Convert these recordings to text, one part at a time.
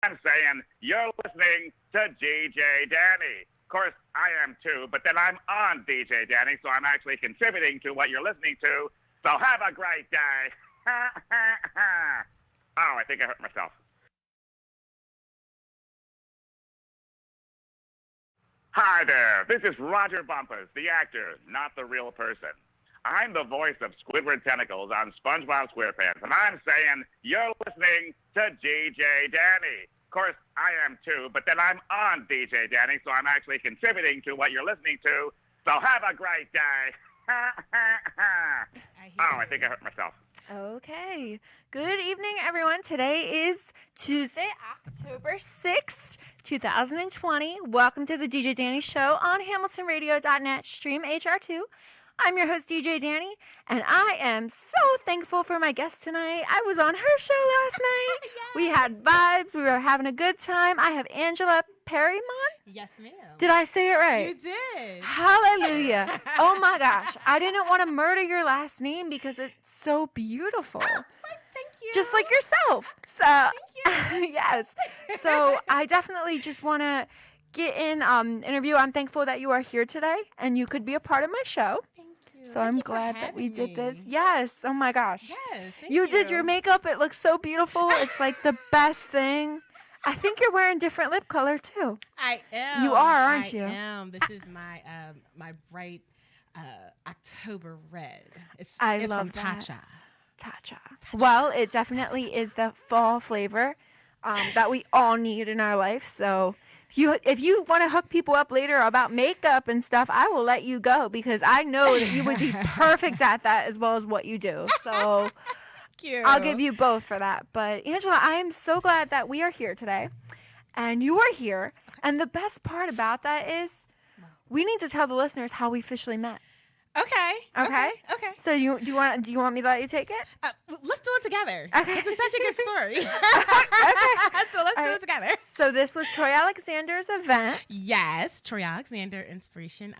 I'm saying you're listening to DJ Danny. Of course, I am too, but then I'm on DJ Danny, so I'm actually contributing to what you're listening to. So have a great day. Oh, I think I hurt myself. Hi there, this is Roger Bumpus, the actor, not the real person. I'm the voice of Squidward Tentacles on SpongeBob SquarePants, and I'm saying you're listening to DJ Danny. Of course, I am too, but then I'm on DJ Danny, so I'm actually contributing to what you're listening to. So have a great day. Oh, I think I hurt myself. Okay. Good evening, everyone. Today is Tuesday, October 6th, 2020. Welcome to the DJ Danny Show on HamiltonRadio.net, stream HR2. I'm your host, DJ Danny, and I am so thankful for my guest tonight. I was on her show last night. Yes. We had vibes. We were having a good time. I have Angela PERYMON. Yes, ma'am. Did I say it right? You did. Hallelujah. Oh my gosh. I didn't want to murder your last name because it's so beautiful. Thank you. Just like yourself. So, Thank you. yes. So I definitely just want to get in interview. I'm thankful that you are here today and you could be a part of my show. Thank you. So Thank I'm you for glad that we having did this. me. Yes. Oh my gosh. Yes, thank You did your makeup. It looks so beautiful. It's like the best thing. I think you're wearing different lip color too. I am. You are, aren't you? I am. This is my my bright October red. It's I love from that. Tatcha. Tatcha. Well, it definitely is the fall flavor that we all need in our life. So if you want to hook people up later about makeup and stuff, I will let you go because I know that you would be perfect at that as well as what you do. So Thank you. I'll give you both for that. But Angela, I am so glad that we are here today and you are here. Okay. And the best part about that is we need to tell the listeners how we officially met. Okay. Okay? Okay. So do you want me to let you take it? Let's do it together. Okay. It's such a good story. Okay. So let's All do right. it together. So this was Troy Alexander's event. Yes, Troy Alexander inspiration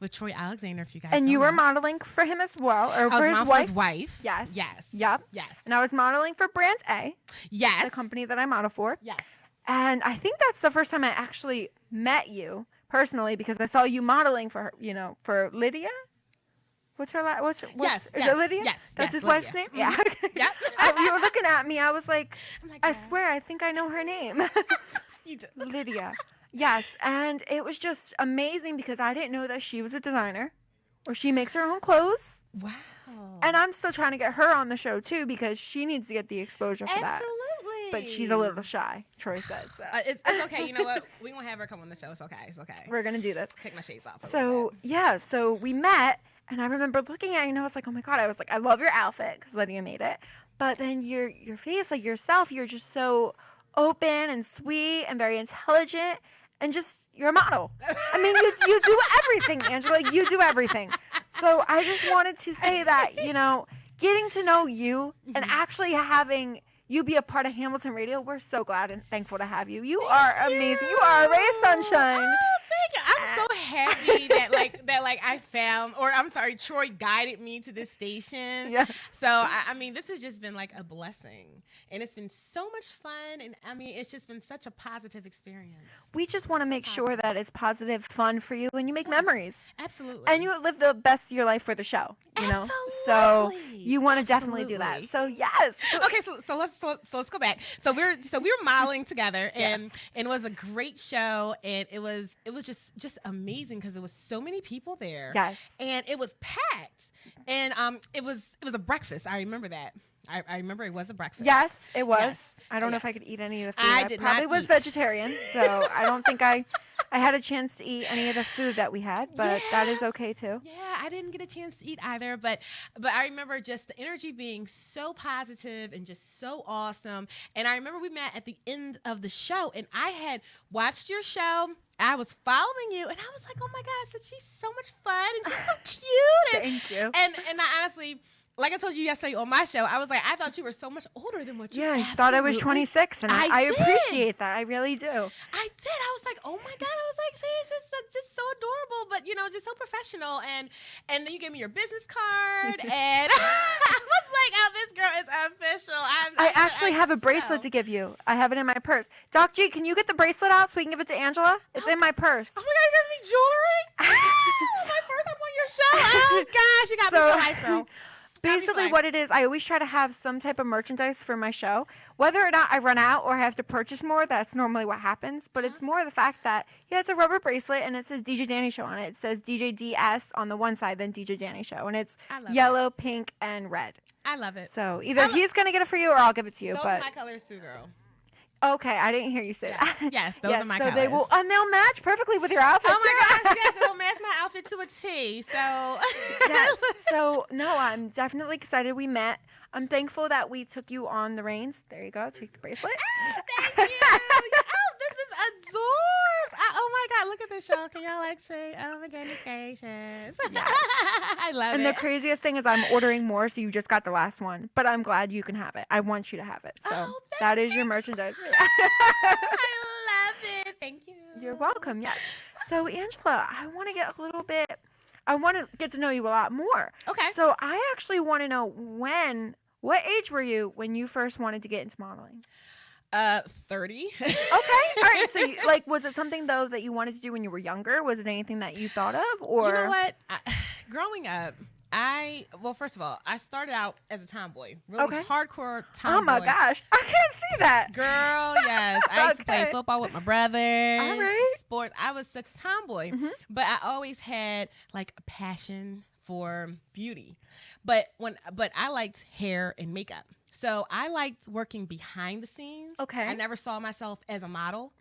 with Troy Alexander. If you guys And don't you were know. modeling for him as well, or I for was his modeling wife. for his wife. Yes. Yes. Yep. Yes. And I was modeling for Brand A, Yes. the company that I model for. Yes. And I think that's the first time I actually met you personally because I saw you modeling for her, for Lydia. What's her last? Yes, Is yes, it Lydia? yes, That's yes, his wife's name. Lydia. Yeah. Yep. You were looking at me. I was like, I'm like, I yeah. swear, I think I know her name. You do. Lydia. Yes, and it was just amazing because I didn't know that she was a designer or she makes her own clothes. Wow. And I'm still trying to get her on the show too because she needs to get the exposure for that. Absolutely. But she's a little shy, Troy says. So. It's okay. You know what? We're going to have her come on the show. It's okay. It's okay. We're going to do this. Take my shades off. So, yeah, so we met and I remember looking at you and I was like, oh my God, I was like, I love your outfit because Lydia made it. But then your face, like yourself, you're just so open and sweet and very intelligent and just you're a model. I mean, you do everything, Angela. You do everything. So I just wanted to say that, getting to know you and actually having you be a part of Hamilton Radio, we're so glad and thankful to have you. You are amazing. You are a ray of sunshine. Oh, thank you. I'm so happy that I found, or I'm sorry, Troy guided me to this station. Yes. So I mean, this has just been like a blessing, and it's been so much fun, and I mean, it's just been such a positive experience. We just want to make sure that it's positive, fun for you, and you make memories. Absolutely. And you live the best of your life for the show, So Absolutely. you want to definitely do that. So yes. Okay, so let's go back. So we were modeling together, and it was a great show, and it was just amazing because there was so many people there. Yes. And it was packed, and it was a breakfast. I remember that. I remember it was a breakfast. Yes, it was. Yes. I don't know if Yes. I could eat any of the food. I did not probably was eat. vegetarian, so I don't think I had a chance to eat any of the food that we had, but that is okay too. Yeah, I didn't get a chance to eat either, but I remember just the energy being so positive and just so awesome. And I remember we met at the end of the show, and I had watched your show. I was following you, and I was like, oh my God, I said, she's so much fun, and she's so cute. And, Thank you. And I honestly, like I told you yesterday on my show, I was like, I thought you were so much older than what you Yeah, I thought I was absolutely- 26, and I did. appreciate that. I really do. I did. I was like, oh my God. I was like, she's just so adorable, but just so professional. And then you gave me your business card, and I was like, oh, this girl is official. I actually have a bracelet to give you. I have it in my purse. Doc G, can you get the bracelet out so we can give it to Angela? It's in my purse. Oh my God, you're giving me jewelry? Oh, my first time on your show. Oh gosh, you got me for life, girl. Basically what it is, I always try to have some type of merchandise for my show. Whether or not I run out or I have to purchase more, that's normally what happens. But it's more the fact that, it's a rubber bracelet and it says DJ Danny Show on it. It says DJ DS on the one side, then DJ Danny Show. And it's yellow, pink, and red. I love it. So either he's going to get it for you or I'll give it to you. Those are my colors too, girl. Okay, I didn't hear you say that. Yes, those are my colors. So they will, and they'll match perfectly with your outfit. Oh my gosh, yes, it'll match my outfit to a T. So yes. So no, I'm definitely excited we met. I'm thankful that we took you on the reins. There you go. Take the bracelet. Thank you. Oh, this is adorbs. Oh my God, look at this, y'all. Can y'all see? Oh my goodness gracious. Yes. I love it. And the craziest thing is I'm ordering more, so you just got the last one. But I'm glad you can have it. I want you to have it. So that is your merchandise. I love it. Thank you. You're welcome. Yes. So Angela, I want to get to know you a lot more. Okay. So I actually want to know what age were you when you first wanted to get into modeling? 30. Okay. All right. So, was it something though that you wanted to do when you were younger? Was it anything that you thought of, or? You know what? Growing up, first of all, I started out as a tomboy, really hardcore tomboy. Oh my gosh, I can't see that. Girl, yes. I used to play football with my brother. All right. Sports. I was such a tomboy, but I always had like a passion for beauty. But I liked hair and makeup. So I liked working behind the scenes. Okay. I never saw myself as a model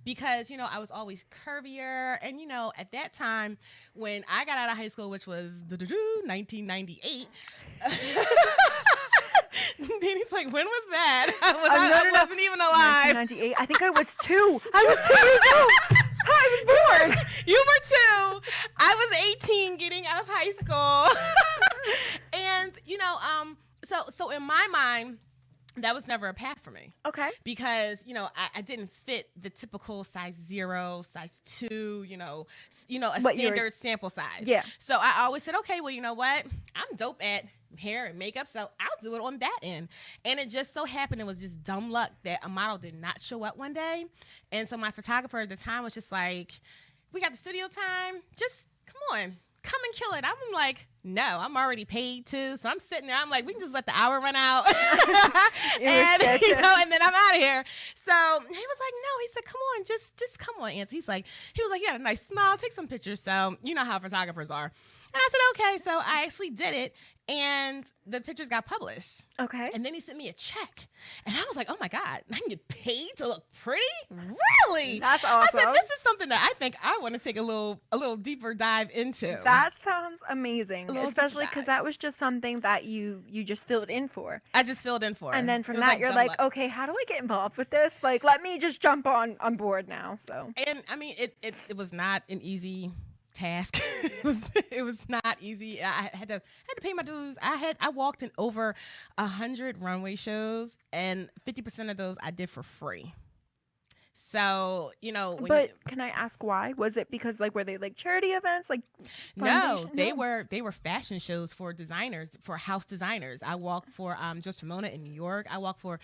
because, I was always curvier. And, at that time when I got out of high school, which was 1998, Danny's like, when was that? I wasn't even alive. 1998. I think I was 2. I was 2 years old. I was born. You were 2. I was 18 getting out of high school. And, so in my mind, that was never a path for me. Okay. Because, I didn't fit the typical size 0, size 2, a standard sample size. Yeah. So I always said, okay, well, you know what? I'm dope at hair and makeup, so I'll do it on that end. And it just so happened, it was just dumb luck that a model did not show up one day. And so my photographer at the time was just like, we got the studio time. Just come on. Come and kill it. I'm like, no, I'm already paid too. So I'm sitting there. I'm like, we can just let the hour run out. and then I'm out of here. So he was like, no, he said, come on, just come on, Aunt. He was like, you had a nice smile. Take some pictures. So you know how photographers are. And I said, okay. So I actually did it. And the pictures got published. Okay. And then he sent me a check. And I was like, oh my God, I can get paid to look pretty? Really? That's awesome. I said, this is something that I think I want to take a little deeper dive into. That sounds amazing. Especially because that was just something that you just filled in for. I just filled in for. And then from that, you're like, okay, how do I get involved with this? Like, let me just jump on board now. So. And I mean, it was not an easy task. it was not easy. I had to pay my dues. I walked in over 100 runway shows, and 50% of those I did for free. So, but can I ask why? Was it because were they charity events? No, they were fashion shows for designers, for house designers. I walked for just Ramona in New York. I walked for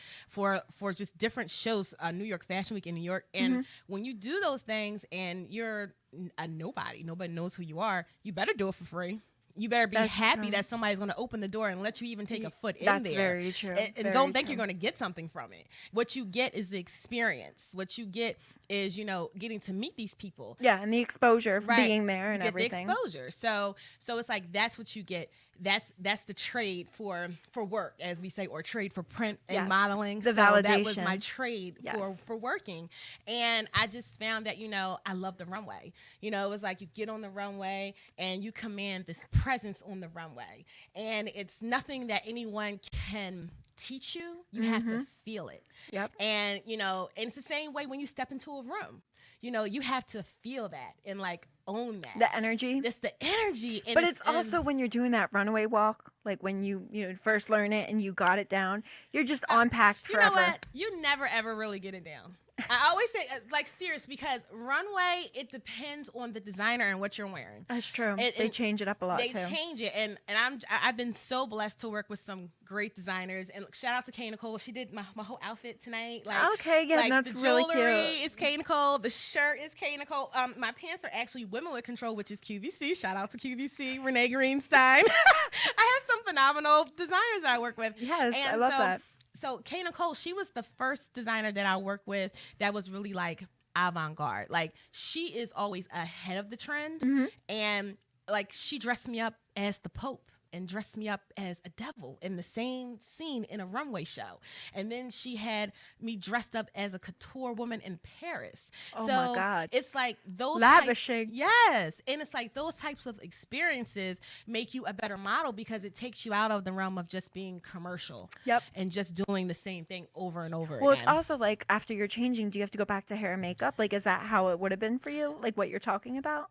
just different shows, New York Fashion Week in New York. And when you do those things and you're a nobody knows who you are, you better do it for free. You better be happy that somebody's going to open the door and let you even take a foot in there. That's very true. And don't think you're going to get something from it. What you get is the experience. What you get is, getting to meet these people. Yeah, and the exposure of being there and everything. The exposure. So it's like that's what you get. That's the trade for work, as we say, or trade for print and modeling. The validation. That was my trade for working. And I just found that, I love the runway. It was like you get on the runway and you command this presence on the runway. And it's nothing that anyone can teach you. You have to feel it. Yep. And, and it's the same way when you step into a room. You have to feel that and like own that. The energy. It's the energy. And But it's also when you're doing that runway walk, like when you first learn it and you got it down, you're just on packed forever. You know what? You never ever really get it down. I always say, like, serious, because runway, it depends on the designer and what you're wearing. That's true. They change it up a lot, They too. change it, and I've been so blessed to work with some great designers. And shout out to Kay Nicole. She did my whole outfit tonight. Like, okay, yeah, like that's the really jewelry cute. is Kay Nicole. The shirt is Kay Nicole. My pants are actually Women with Control, which is QVC. Shout out to QVC, Renee Greenstein. I have some phenomenal designers I work with. Yes, and I love that. So Kay Nicole, she was the first designer that I worked with that was really like avant-garde. Like, she is always ahead of the trend. And like, she dressed me up as the Pope and dressed me up as a devil in the same scene in a runway show. And then she had me dressed up as a couture woman in Paris. Oh so my God. It's like those Lavishing. Yes. And it's like those types of experiences make you a better model because it takes you out of the realm of just being commercial. Yep. And just doing the same thing over and over Well, again. it's also like after you're changing, do you have to go back to hair and makeup? Like, is that how it would have been for you? Like what you're talking about?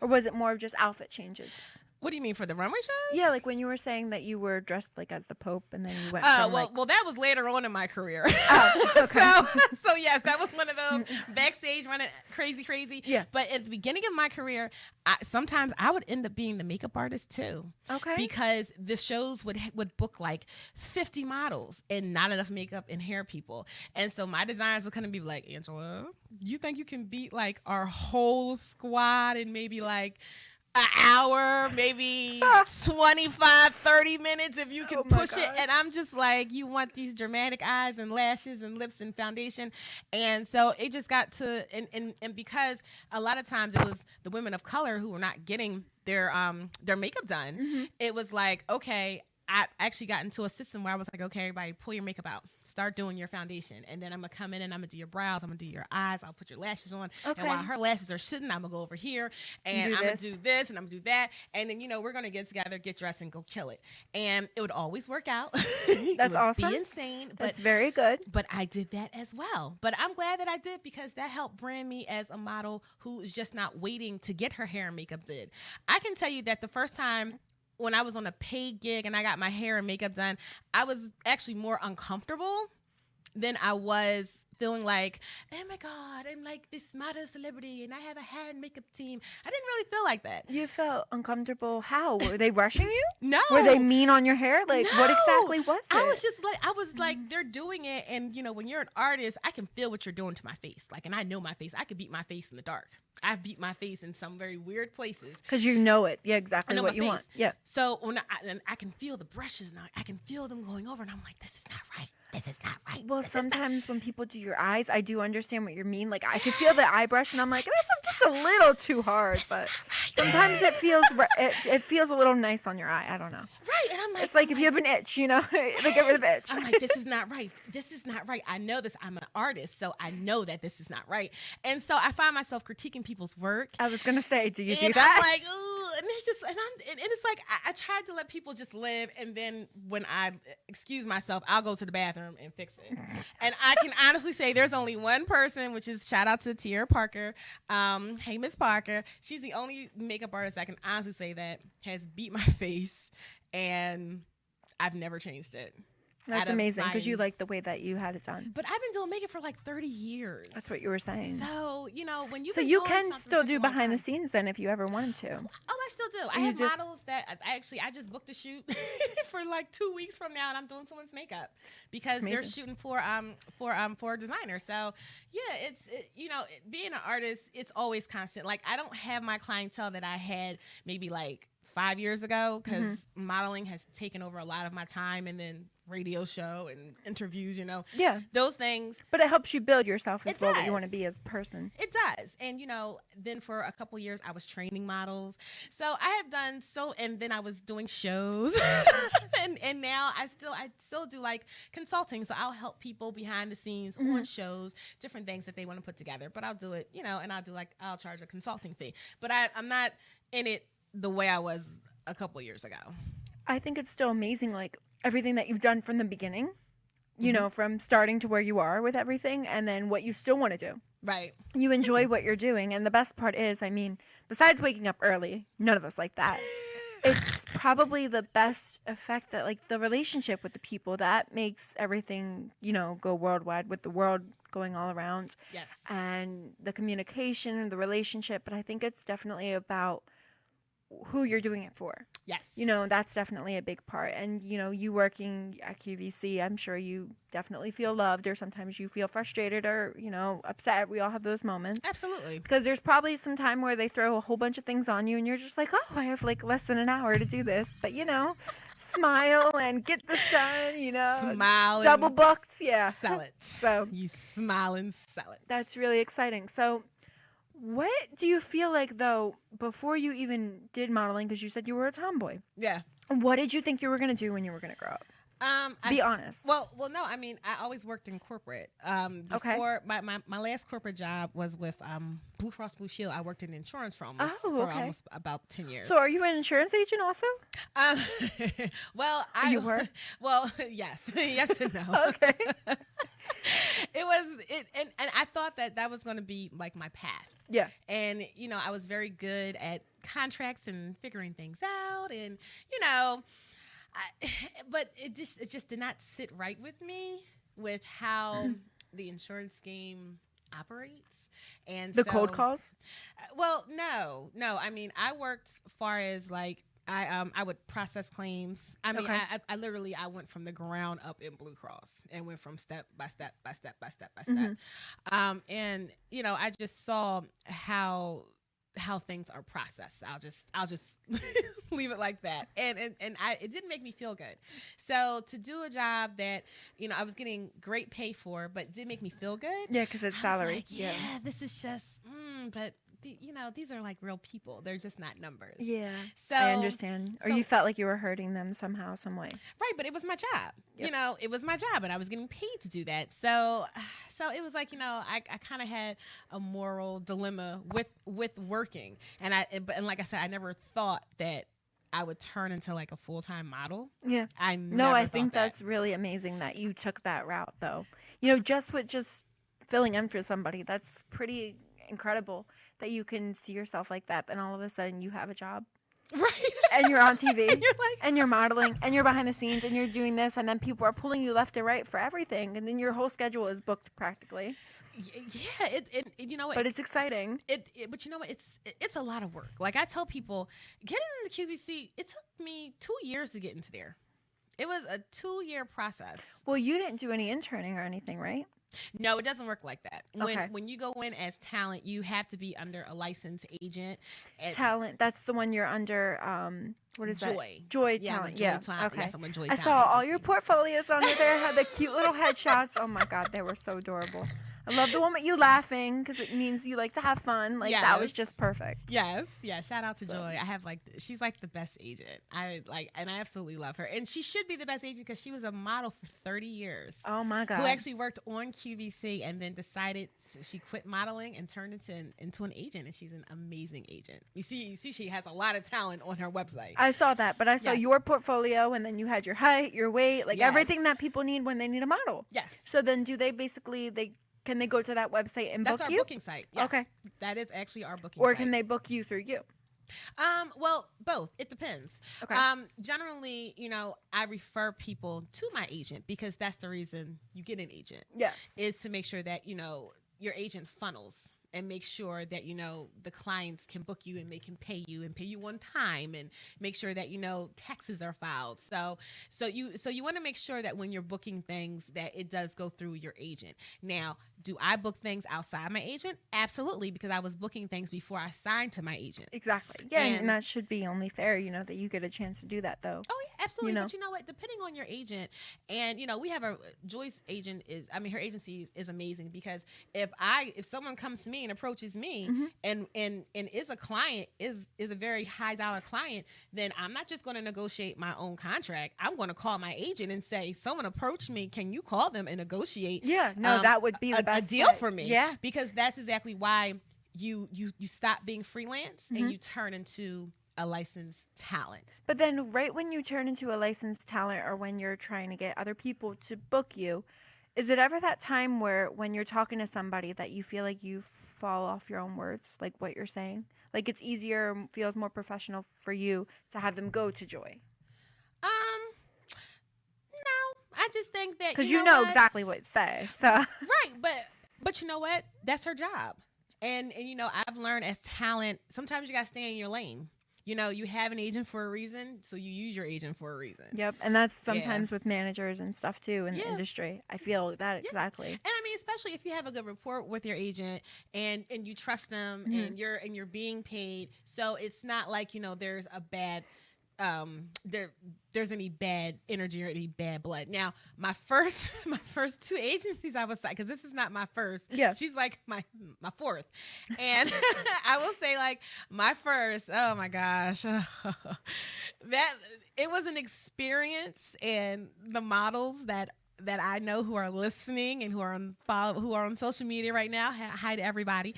Or was it more of just outfit changes? What do you mean, for the runway shows? Yeah, like when you were saying that you were dressed like as the Pope and then you went from well, that was later on in my career. Oh, okay. so yes, that was one of those backstage running crazy. Yeah. But at the beginning of my career, sometimes I would end up being the makeup artist too. Okay. Because the shows would book like 50 models and not enough makeup and hair people. And so my designers would kind of be like, Angela, you think you can beat like our whole squad in maybe like an hour, maybe 25, 30 minutes if you can push it. And I'm just like, you want these dramatic eyes and lashes and lips and foundation. And so it just got to, and because a lot of times it was the women of color who were not getting their makeup done, it was like, okay, I actually got into a system where I was like, okay, everybody pull your makeup out. Start doing your foundation. And then I'm going to come in and I'm going to do your brows. I'm going to do your eyes. I'll put your lashes on. Okay. And while her lashes are sitting, I'm going to go over here and I'm going to do this and I'm going to do that. And then, we're going to get together, get dressed and go kill it. And it would always work out. That's awesome. Be insane. But that's very good. But I did that as well. But I'm glad that I did because that helped brand me as a model who is just not waiting to get her hair and makeup did. I can tell you that the first time when I was on a paid gig and I got my hair and makeup done, I was actually more uncomfortable than I was feeling like, oh my God, I'm like this model celebrity and I have a hair and makeup team. I didn't really feel like that. You felt uncomfortable. How? Were they rushing you? No. Were they mean on your hair? Like, No. what exactly was it? I was like, they're doing it. And, when you're an artist, I can feel what you're doing to my face. Like, and I know my face. I could beat my face in the dark. I've beat my face in some very weird places. Because you know it. Yeah, exactly what you want. Yeah. So when I can feel the brushes now, I can feel them going over and I'm like, this is not right. This is not right. Well, sometimes when people do your eyes, I do understand what you mean. Like, I can feel the eye brush, and I'm like, this is just a little too hard. But sometimes it feels it feels a little nice on your eye. I don't know. Right, and I'm like, it's like if you have an itch, like get rid of the itch. I'm like, this is not right. This is not right. I know this. I'm an artist, so I know that this is not right. And so I find myself critiquing people's work. I was gonna say, do you do and that? I'm like, ooh, and it's just, and it's like I tried to let people just live, and then when I excuse myself, I'll go to the bathroom and fix it. And I can honestly say there's only one person, which is shout out to Tierra Parker. Hey, Miss Parker. She's the only makeup artist I can honestly say that has beat my face, and I've never changed it. That's amazing because you like the way that you had it done. But I've been doing makeup for like 30 years. That's what you were saying. So, when you you can still do behind the scenes then if you ever wanted to. Oh, I still do. I have models that I just booked a shoot for like 2 weeks from now, and I'm doing someone's makeup because they're shooting for a designer. So yeah, being an artist, it's always constant. Like, I don't have my clientele that I had maybe like 5 years ago because modeling has taken over a lot of my time, and then radio show and interviews, Yeah. those things. But it helps you build yourself as well, what you does. want to be as a person. It does. And, then for a couple years, I was training models. So I have done and then I was doing shows. and now I still do like consulting. So I'll help people behind the scenes on shows, different things that they want to put together. But I'll do it, and I'll charge a consulting fee. But I'm not in it the way I was a couple years ago. I think it's still amazing, like everything that you've done from the beginning, you Mm-hmm. know, from starting to where you are with everything, and then what you still want to do. Right. You enjoy what you're doing. And the best part is, I mean, besides waking up early, none of us like that. It's probably the best effect that, like, the relationship with the people that makes everything, you know, go worldwide with the world going all around, Yes. and the communication and the relationship. But I think it's definitely about who you're doing it for. Yes. You know, that's definitely a big part. And, you know, you working at QVC, I'm sure you definitely feel loved, or sometimes you feel frustrated or, you know, upset. We all have those moments. Absolutely. Because there's probably some time where they throw a whole bunch of things on you and you're just like, oh, I have like less than an hour to do this. But, you know, smile and get this done, you know. Smile. Double and booked. Yeah. Sell it. So You smile and sell it. that's really exciting. So what do you feel like, though, before you even did modeling, because you said you were a tomboy, Yeah. what did you think you were going to do when you were going to grow up? Be honest. Well, no. I mean, I always worked in corporate. Okay. Before my last corporate job was with Blue Cross Blue Shield. I worked in insurance for Oh, okay. almost about 10 years. So are you an insurance agent also? Um, well, You were? Well, yes, yes and no. Okay. And I thought that was going to be like my path. Yeah. And, you know, I was very good at contracts and figuring things out. And, you know, but it just did not sit right with me with how the insurance game operates. And The so, cold calls? Well, no. I mean, I worked far as like, I would process claims. I mean, Okay. I literally went from the ground up in Blue Cross and went from step by step by step by step by step. Mhm. And you know, I just saw how things are processed. I'll just leave it like that. And it didn't make me feel good. So to do a job that, you know, I was getting great pay for, but did make me feel good. Yeah, because it's I was salary. like, yeah, this is just, but you know, these are like real people. They're just not numbers. Yeah. So I understand. Or so- you felt like you were hurting them somehow, some way. Right, but it was my job. Yep. You know, it was my job, and I was getting paid to do that. So it was like, you know, I kind of had a moral dilemma with working, and like I said, I never thought that I would turn into like a full-time model. Yeah. I think that's really amazing that you took that route, though. You know, just with just filling in for somebody, that's pretty incredible that you can see yourself like that. Then all of a sudden you have a job. right, And you're on TV. and you're like, And you're modeling, and you're behind the scenes, and you're doing this, and then people are pulling you left and right for everything, and then your whole schedule is booked practically. yeah, it you know, But it's exciting. but you know what? It's a lot of work. Like I tell people, getting into QVC, it took me 2 years to get into there. It was a 2-year process. Well, you didn't do any interning or anything, right? No, it doesn't work like that. Okay. When you go in as talent, you have to be under a licensed agent. And Talent. That's the one you're under. What is Joy. that? Joy Yeah, Talent. Joy Yeah. Talent. Okay. Yeah, someone Joy I Talent saw all agency. your portfolios under there. Had the cute little headshots. Oh my God, they were so adorable. I love the one with you laughing because it means you like to have fun. Like that was Yes. just perfect. Yes, yeah. Shout out to So- Joy. I have she's like the best agent. And I absolutely love her. And she should be the best agent because she was a model for 30 years. Oh my God. Who actually worked on QVC and then decided she quit modeling and turned into an agent, and she's an amazing agent. You see she has a lot of talent on her website. I saw that, but I saw Yes. your portfolio, and then you had your height, your weight, like Yes. everything that people need when they need a model. Yes. So then, do they basically can they go to that website and That's book our you, booking site. Yes. Okay. That is actually our booking or site. can they book you through you? Well, both. It depends. Okay. Generally, you know, I refer people to my agent because that's the reason you get an agent, Yes. is to make sure that, you know, your agent funnels and make sure that, you know, the clients can book you and they can pay you on time, and make sure that, you know, taxes are filed. So you want to make sure that when you're booking things that it does go through your agent. Now, do I book things outside my agent? Absolutely, because I was booking things before I signed to my agent. Exactly. Yeah, and And- that should be only fair, you know, that you get a chance to do that, though. Oh yeah, absolutely. know? But you know what? Depending on your agent, and you know, we have Joy's agent her agency is amazing, because if someone comes to me and approaches me Mhm. and is a client, is a very high dollar client, then I'm not just going to negotiate my own contract. I'm going to call my agent and say, someone approached me. Can you call them and negotiate Yeah, no, that would be the a best deal way. for me? Yeah. Because that's exactly why you stop being freelance Mhm. and you turn into a licensed talent. But then right when you turn into a licensed talent or when you're trying to get other people to book you, is it ever that time where when you're talking to somebody that you feel like you fall off your own words, like what you're saying? Like it's easier, feels more professional for you to have them go to Joy? No, I just think that Because you know what? exactly what to say. So Right, but you know what? That's her job. And I've learned as talent, sometimes you got to stay in your lane. You have an agent for a reason, so you use your agent for a reason. Yep, and that's sometimes with managers and stuff too in the industry. I feel that exactly. And I mean, especially if you have a good rapport with your agent and you trust them and you're being paid, so it's not like there's a bad there's any bad energy or any bad blood. Now, my first two agencies I was like, because this is not my first. Yeah. She's like my fourth. And I will say like my first, oh my gosh. That it was an experience, and the models that I know who are listening and who are on social media right now. Hi to everybody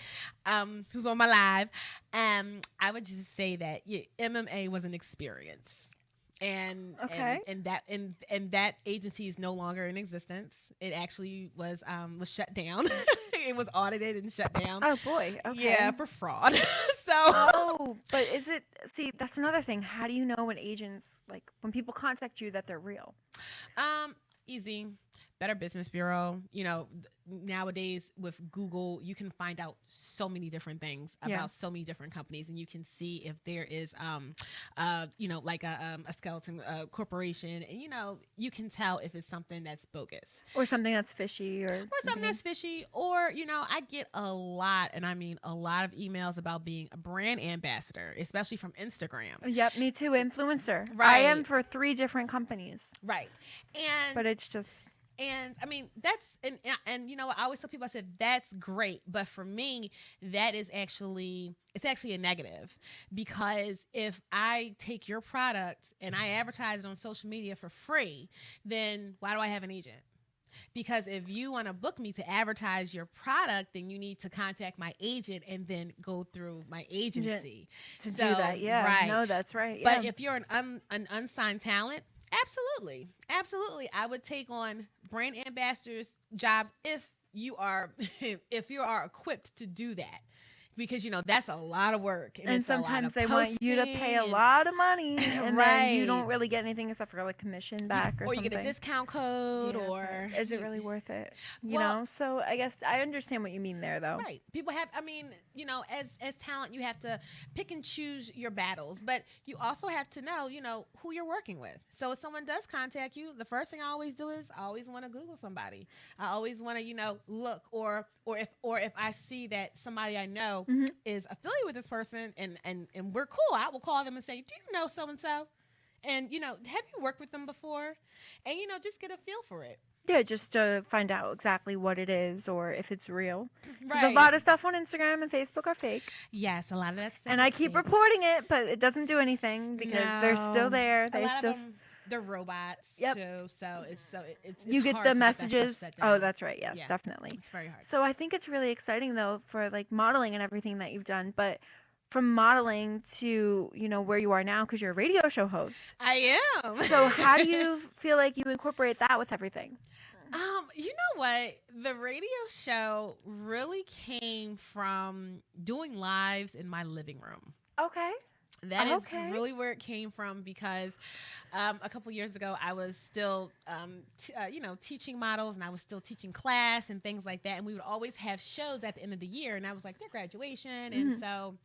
who's on my live. I would just say that MMA was an experience, and that agency is no longer in existence. It actually was shut down. It was audited and shut down. Oh boy. Okay. Yeah, for fraud. So. Oh, but is it? See, that's another thing. How do you know when agents, like when people contact you, that they're real? Easy. Better Business Bureau. Nowadays with Google, you can find out so many different things about so many different companies, and you can see if there is, like a skeleton corporation, and you can tell if it's something that's bogus or something that's fishy, or something that's fishy. Or I get a lot, and I mean a lot of emails about being a brand ambassador, especially from Instagram. Yep, me too. Influencer. Right. I am for 3 different companies. Right. But it's just. And I mean, that's, and I always tell people, I said, that's great. But for me, it's actually a negative, because if I take your product and I advertise it on social media for free, then why do I have an agent? Because if you want to book me to advertise your product, then you need to contact my agent and then go through my agency to do that. Yeah. Right. No, that's right. But if you're an unsigned talent, absolutely, I would take on brand ambassadors jobs if you are equipped to do that, because that's a lot of work, and sometimes they want you to pay a lot of money, and then you don't really get anything except for like commission back or something. You get a discount code, or is it really worth it? You know, so I guess I understand what you mean there, though. Right. People have, I mean, as talent, you have to pick and choose your battles, but you also have to know, who you're working with. So if someone does contact you, the first thing I always do is I always want to Google somebody. I always want to, look, or if I see that somebody I know is affiliated with this person and we're cool, I will call them and say, do you know so-and-so? And, have you worked with them before? And, just get a feel for it. Yeah, just to find out exactly what it is or if it's real. Right. There's a lot of stuff on Instagram and Facebook are fake. Yes, a lot of that stuff. And I keep reporting it, but it doesn't do anything because they're still there. They're robots too, so it's you get hard the to messages. Oh, that's right. Yes, Yeah. definitely. It's very hard. So I think it's really exciting though for like modeling and everything that you've done, but from modeling to, where you are now because you're a radio show host. I am. So how do you feel like you incorporate that with everything? You know what? The radio show really came from doing lives in my living room. Okay. That is really where it came from, because a couple years ago I was still, teaching models, and I was still teaching class and things like that. And we would always have shows at the end of the year, and I was like their graduation. And so,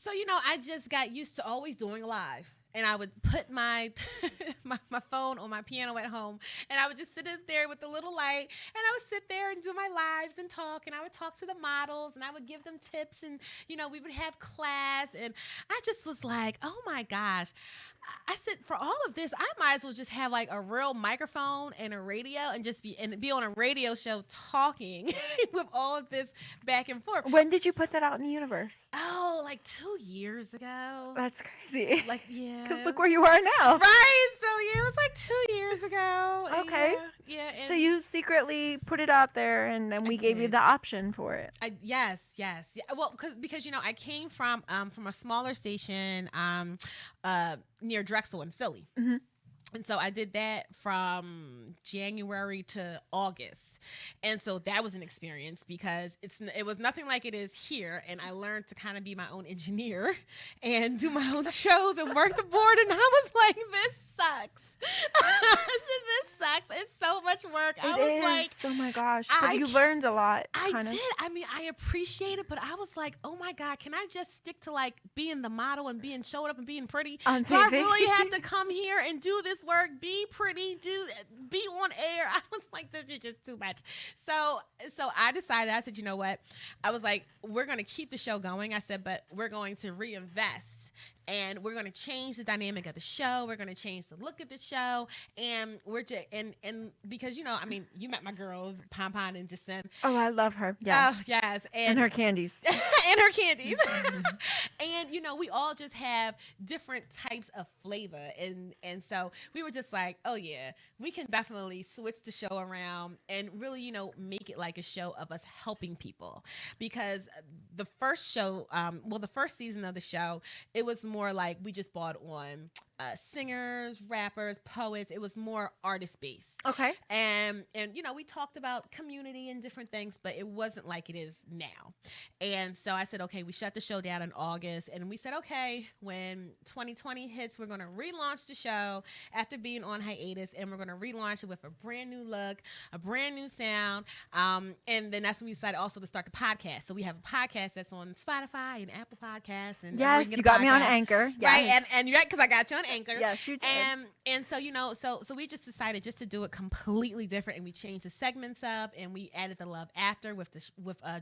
I just got used to always doing live. And I would put my my phone on my piano at home, and I would just sit there with the little light, and I would sit there and do my lives and talk, and I would talk to the models, and I would give them tips, and we would have class, and I just was like, oh my gosh. I said, for all of this, I might as well just have like a real microphone and a radio and just be on a radio show talking with all of this back and forth. When did you put that out in the universe? Oh, like 2 years ago. That's crazy. Like, yeah. Because look where you are now. Right. So yeah, it was like 2 years ago. Okay. Yeah. So you secretly put it out there, and then we gave you did. the option for it. Yes. Yeah. Well, because I came from a smaller station near Drexel in Philly. Mm-hmm. And so I did that from January to August. And so that was an experience because it was nothing like it is here. And I learned to kind of be my own engineer and do my own shows and work the board. And I was like, this sucks. I said, this sucks. It's so much work. I was like, oh my gosh. But you learned a lot. I did. I mean, I appreciate it, but I was like, oh my God, can I just stick to like being the model and being showed up and being pretty? On Do I TV? really have to come here and do this work, be pretty, be on air? I was like, this is just too much. So I decided, I said, you know what? I was like, we're going to keep the show going. I said, but we're going to reinvest. And we're going to change the dynamic of the show. We're going to change the look of the show. And we're just, and because, I mean, you met my girls, Pompon and Jacinth. Oh, I love her. Yes. Oh, yes. And her candies. And her candies. And, we all just have different types of flavor. And so we were just like, oh, yeah, we can definitely switch the show around and really, make it like a show of us helping people. Because the first show, the first season of the show, it was more like we just brought on singers, rappers, poets. It was more artist based. Okay. And we talked about community and different things, but it wasn't like it is now. And so I said, okay, we shut the show down in August, and we said, okay, when 2020 hits, we're going to relaunch the show after being on hiatus, and we're going to relaunch it with a brand new look, a brand new sound. And then that's when we decided also to start the podcast. So we have a podcast that's on Spotify and Apple Podcasts. And yes, you got me on Anchor. Yes. Right, and you're right, because I got you on Anchor. Yes, you did. And so so we just decided just to do it completely different, and we changed the segments up, and we added the love after with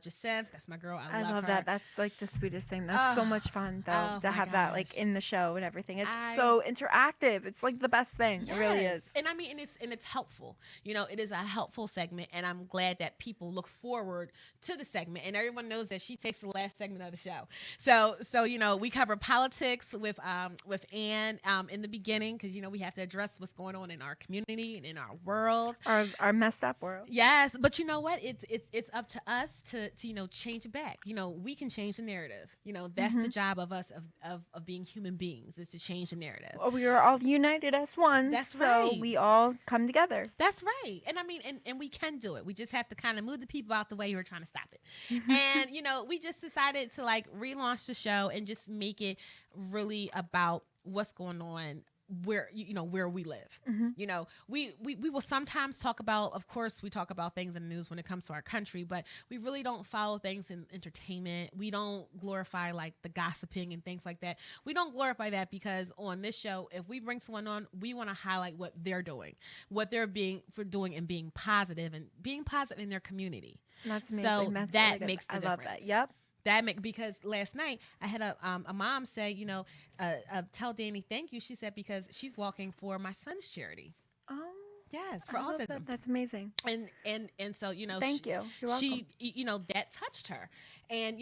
Jacinth. That's my girl. I love her. that. That's like the sweetest thing. That's so much fun though to have that like in the show and everything. It's so interactive. It's like the best thing. Yes. It really is. And I mean, it's helpful. It is a helpful segment, and I'm glad that people look forward to the segment. And everyone knows that she takes the last segment of the show. So we cover politics with Ann in the beginning, because we have to address what's going on in our community and in our world, our messed up world. Yes, but you know what? It's up to us to change it back. We can change the narrative. That's the job of us of being human beings, is to change the narrative. Well, we are all united as one. That's so right. We all come together. That's right. And I mean, and we can do it. We just have to kind of move the people out the way who are trying to stop it. And we just decided to like relaunch the show and just make it really about what's going on where we live. We will sometimes talk about, of course we talk about things in the news when it comes to our country, but we really don't follow things in entertainment. We don't glorify like the gossiping and things like that. We don't glorify that, because on this show, if we bring someone on, we want to highlight what they're doing, what they're doing and being positive in their community. That's amazing. So That's that really good. makes the I difference. love that. Yep. Because last night I had a mom say, tell DANI thank you. She said, because she's walking for my son's charity. Oh, yes, for I love autism. that. That's amazing. And so thank you. You're welcome. She that touched her, and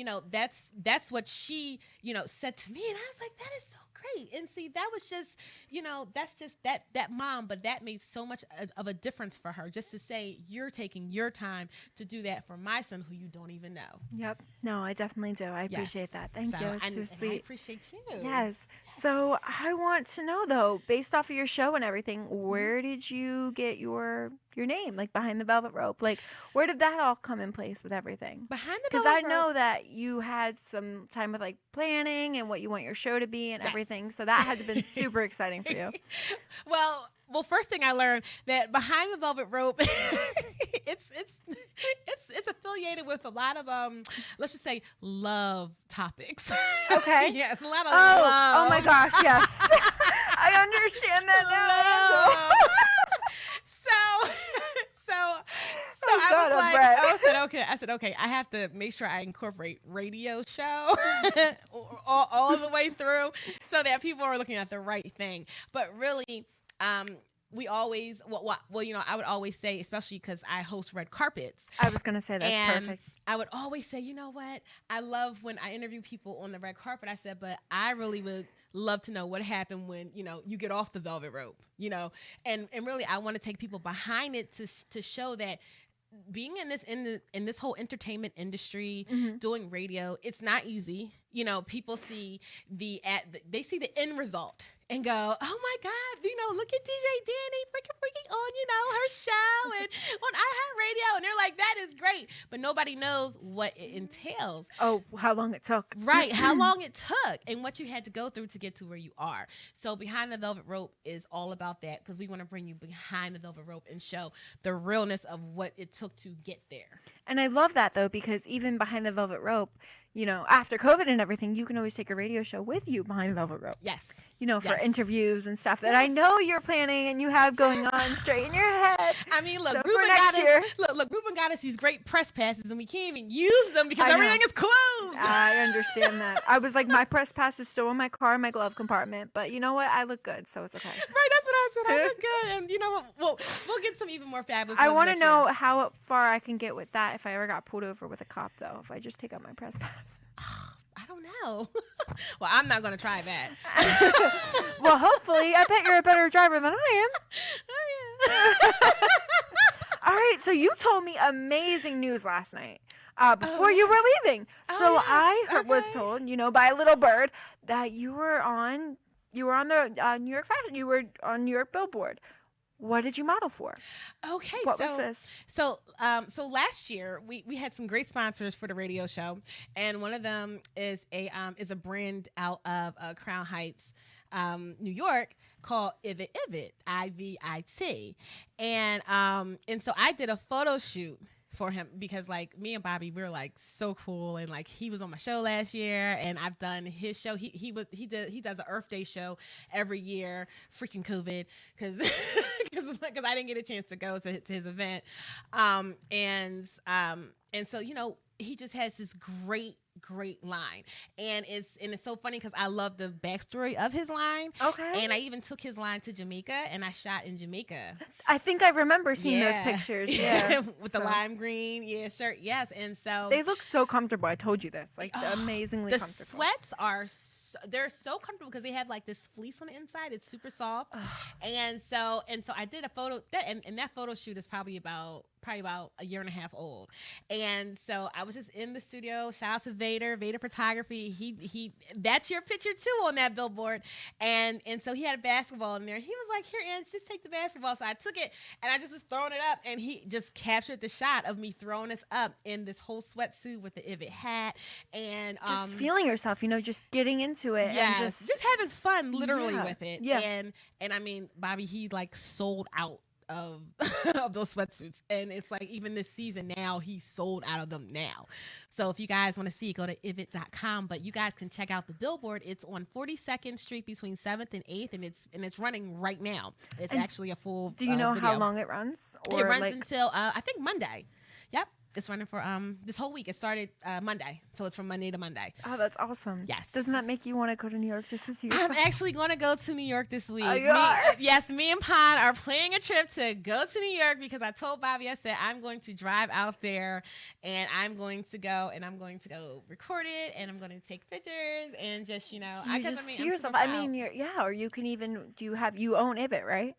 that's what she said to me, and I was like, that is so great. And see, that was just that's just that mom, but that made so much of a difference for her, just to say, you're taking your time to do that for my son who you don't even know. Yep. No, I definitely do. I appreciate that. Thank you. It's so And sweet. I appreciate you. Yes. So I want to know though, based off of your show and everything, where did you get your name, like Behind the Velvet Rope? Like, where did that all come in place with everything? Behind the Because Velvet I Rope. know that you had some time with like planning and what you want your show to be and Yes. everything. So that had to been super exciting for you. Well, first thing I learned that Behind the Velvet Rope, it's affiliated with a lot of let's just say love topics. Okay. Yes, a lot of Oh, love. oh my gosh, yes. I understand that now. So Oh, I God, was I'm like, Brett. I said, okay, I have to make sure I incorporate radio show all the way through, so that people are looking at the right thing. But really, we always, well, you know, I would always say, especially because I host red carpets. I was going to say that's and perfect. I would always say, you know what? I love when I interview people on the red carpet. I said, but I really would love to know what happened when, you know, you get off the velvet rope, you know, and really I want to take people behind it to show that being in this whole entertainment industry, doing radio, it's not easy. You know, people see they see the end result and go, oh my God, you know, look at DJ DANI freaking on, you know, her show and on iHeartRadio. And they're like, that is great. But nobody knows what it entails. Oh, how long it took. Right. How long it took and what you had to go through to get to where you are. So Behind the Velvet Rope is all about that, because we want to bring you behind the velvet rope and show the realness of what it took to get there. And I love that, though, because even behind the velvet rope, you know, after COVID and everything, you can always take a radio show with you behind the velvet rope. Yes. You know, for Yes. interviews and stuff that I know you're planning and you have going on straight in your head. I mean, look, So for Ruben next got year. us, look, Ruben got us these great press passes, and we can't even use them because I know. everything is closed. I understand that. I was like, my press pass is still in my car, in my glove compartment. But you know what? I look good, so it's okay. Right, that's what I said. I look good, and you know what? We'll get some even more fabulous. I ones want to next know year. how far I can get with that if I ever got pulled over with a cop, though, if I just take out my press pass. I don't know. Well, I'm not going to try that. Well, hopefully. I bet you're a better driver than I am. All right, so you told me amazing news last night before you were leaving. So yes. I was Okay. told, you know, by a little bird that you were on the New York fashion. You were on New York Billboard. What did you model for? Okay, What so was this? so last year we had some great sponsors for the radio show, and one of them is a brand out of Crown Heights, New York, called Ivit, IVIT, and so I did a photo shoot for him because, like, me and Bobby, we were like so cool, and like he was on my show last year, and I've done his show. He does an Earth Day show every year. Freaking COVID, because I didn't get a chance to go to his event, and so, you know, he just has this great line, and it's so funny because I love the backstory of his line. Okay. And I even took his line to Jamaica, and I shot in Jamaica. I think I remember seeing those Yeah. pictures. Yeah. With the So, lime green, shirt, yes. And so They look so comfortable. I told you this. Like, amazingly the comfortable. sweats are they're so comfortable because they have like this fleece on the inside. It's super soft. And so I did a photo and that photo shoot is probably about a year and a half old. And so I was just in the studio. Shout out to Vader Photography. He that's your picture too on that billboard. And so he had a basketball in there. He was like, "Here, Ange, just take the basketball." So I took it and I just was throwing it up, and he just captured the shot of me throwing this up in this whole sweatsuit with the Ivit hat and Just feeling yourself, you know, just getting into it and yes, just having fun literally Yeah, with it. yeah. And I mean, Bobby, he like sold out of of those sweatsuits, and it's like even this season now he's sold out of them now. So if you guys want to see, go to ivit.com, but you guys can check out the billboard. It's on 42nd Street between 7th and 8th, and it's running right now. It's And actually a full Do you know how video. long it runs? It runs like, until I think Monday. Yep. It's running for this whole week. It started Monday, so it's from Monday to Monday. Oh, that's awesome. Yes. Doesn't that make you want to go to New York just to see I'm yourself? actually going to go to New York this week. Oh, you are? Yes, me and Pon are planning a trip to go to New York because I told Bobby, I said, I'm going to drive out there and I'm going to go record it, and I'm going to take pictures and just, you know, You just see I'm super yourself. proud. I mean, or you can even, you own Ibit, right?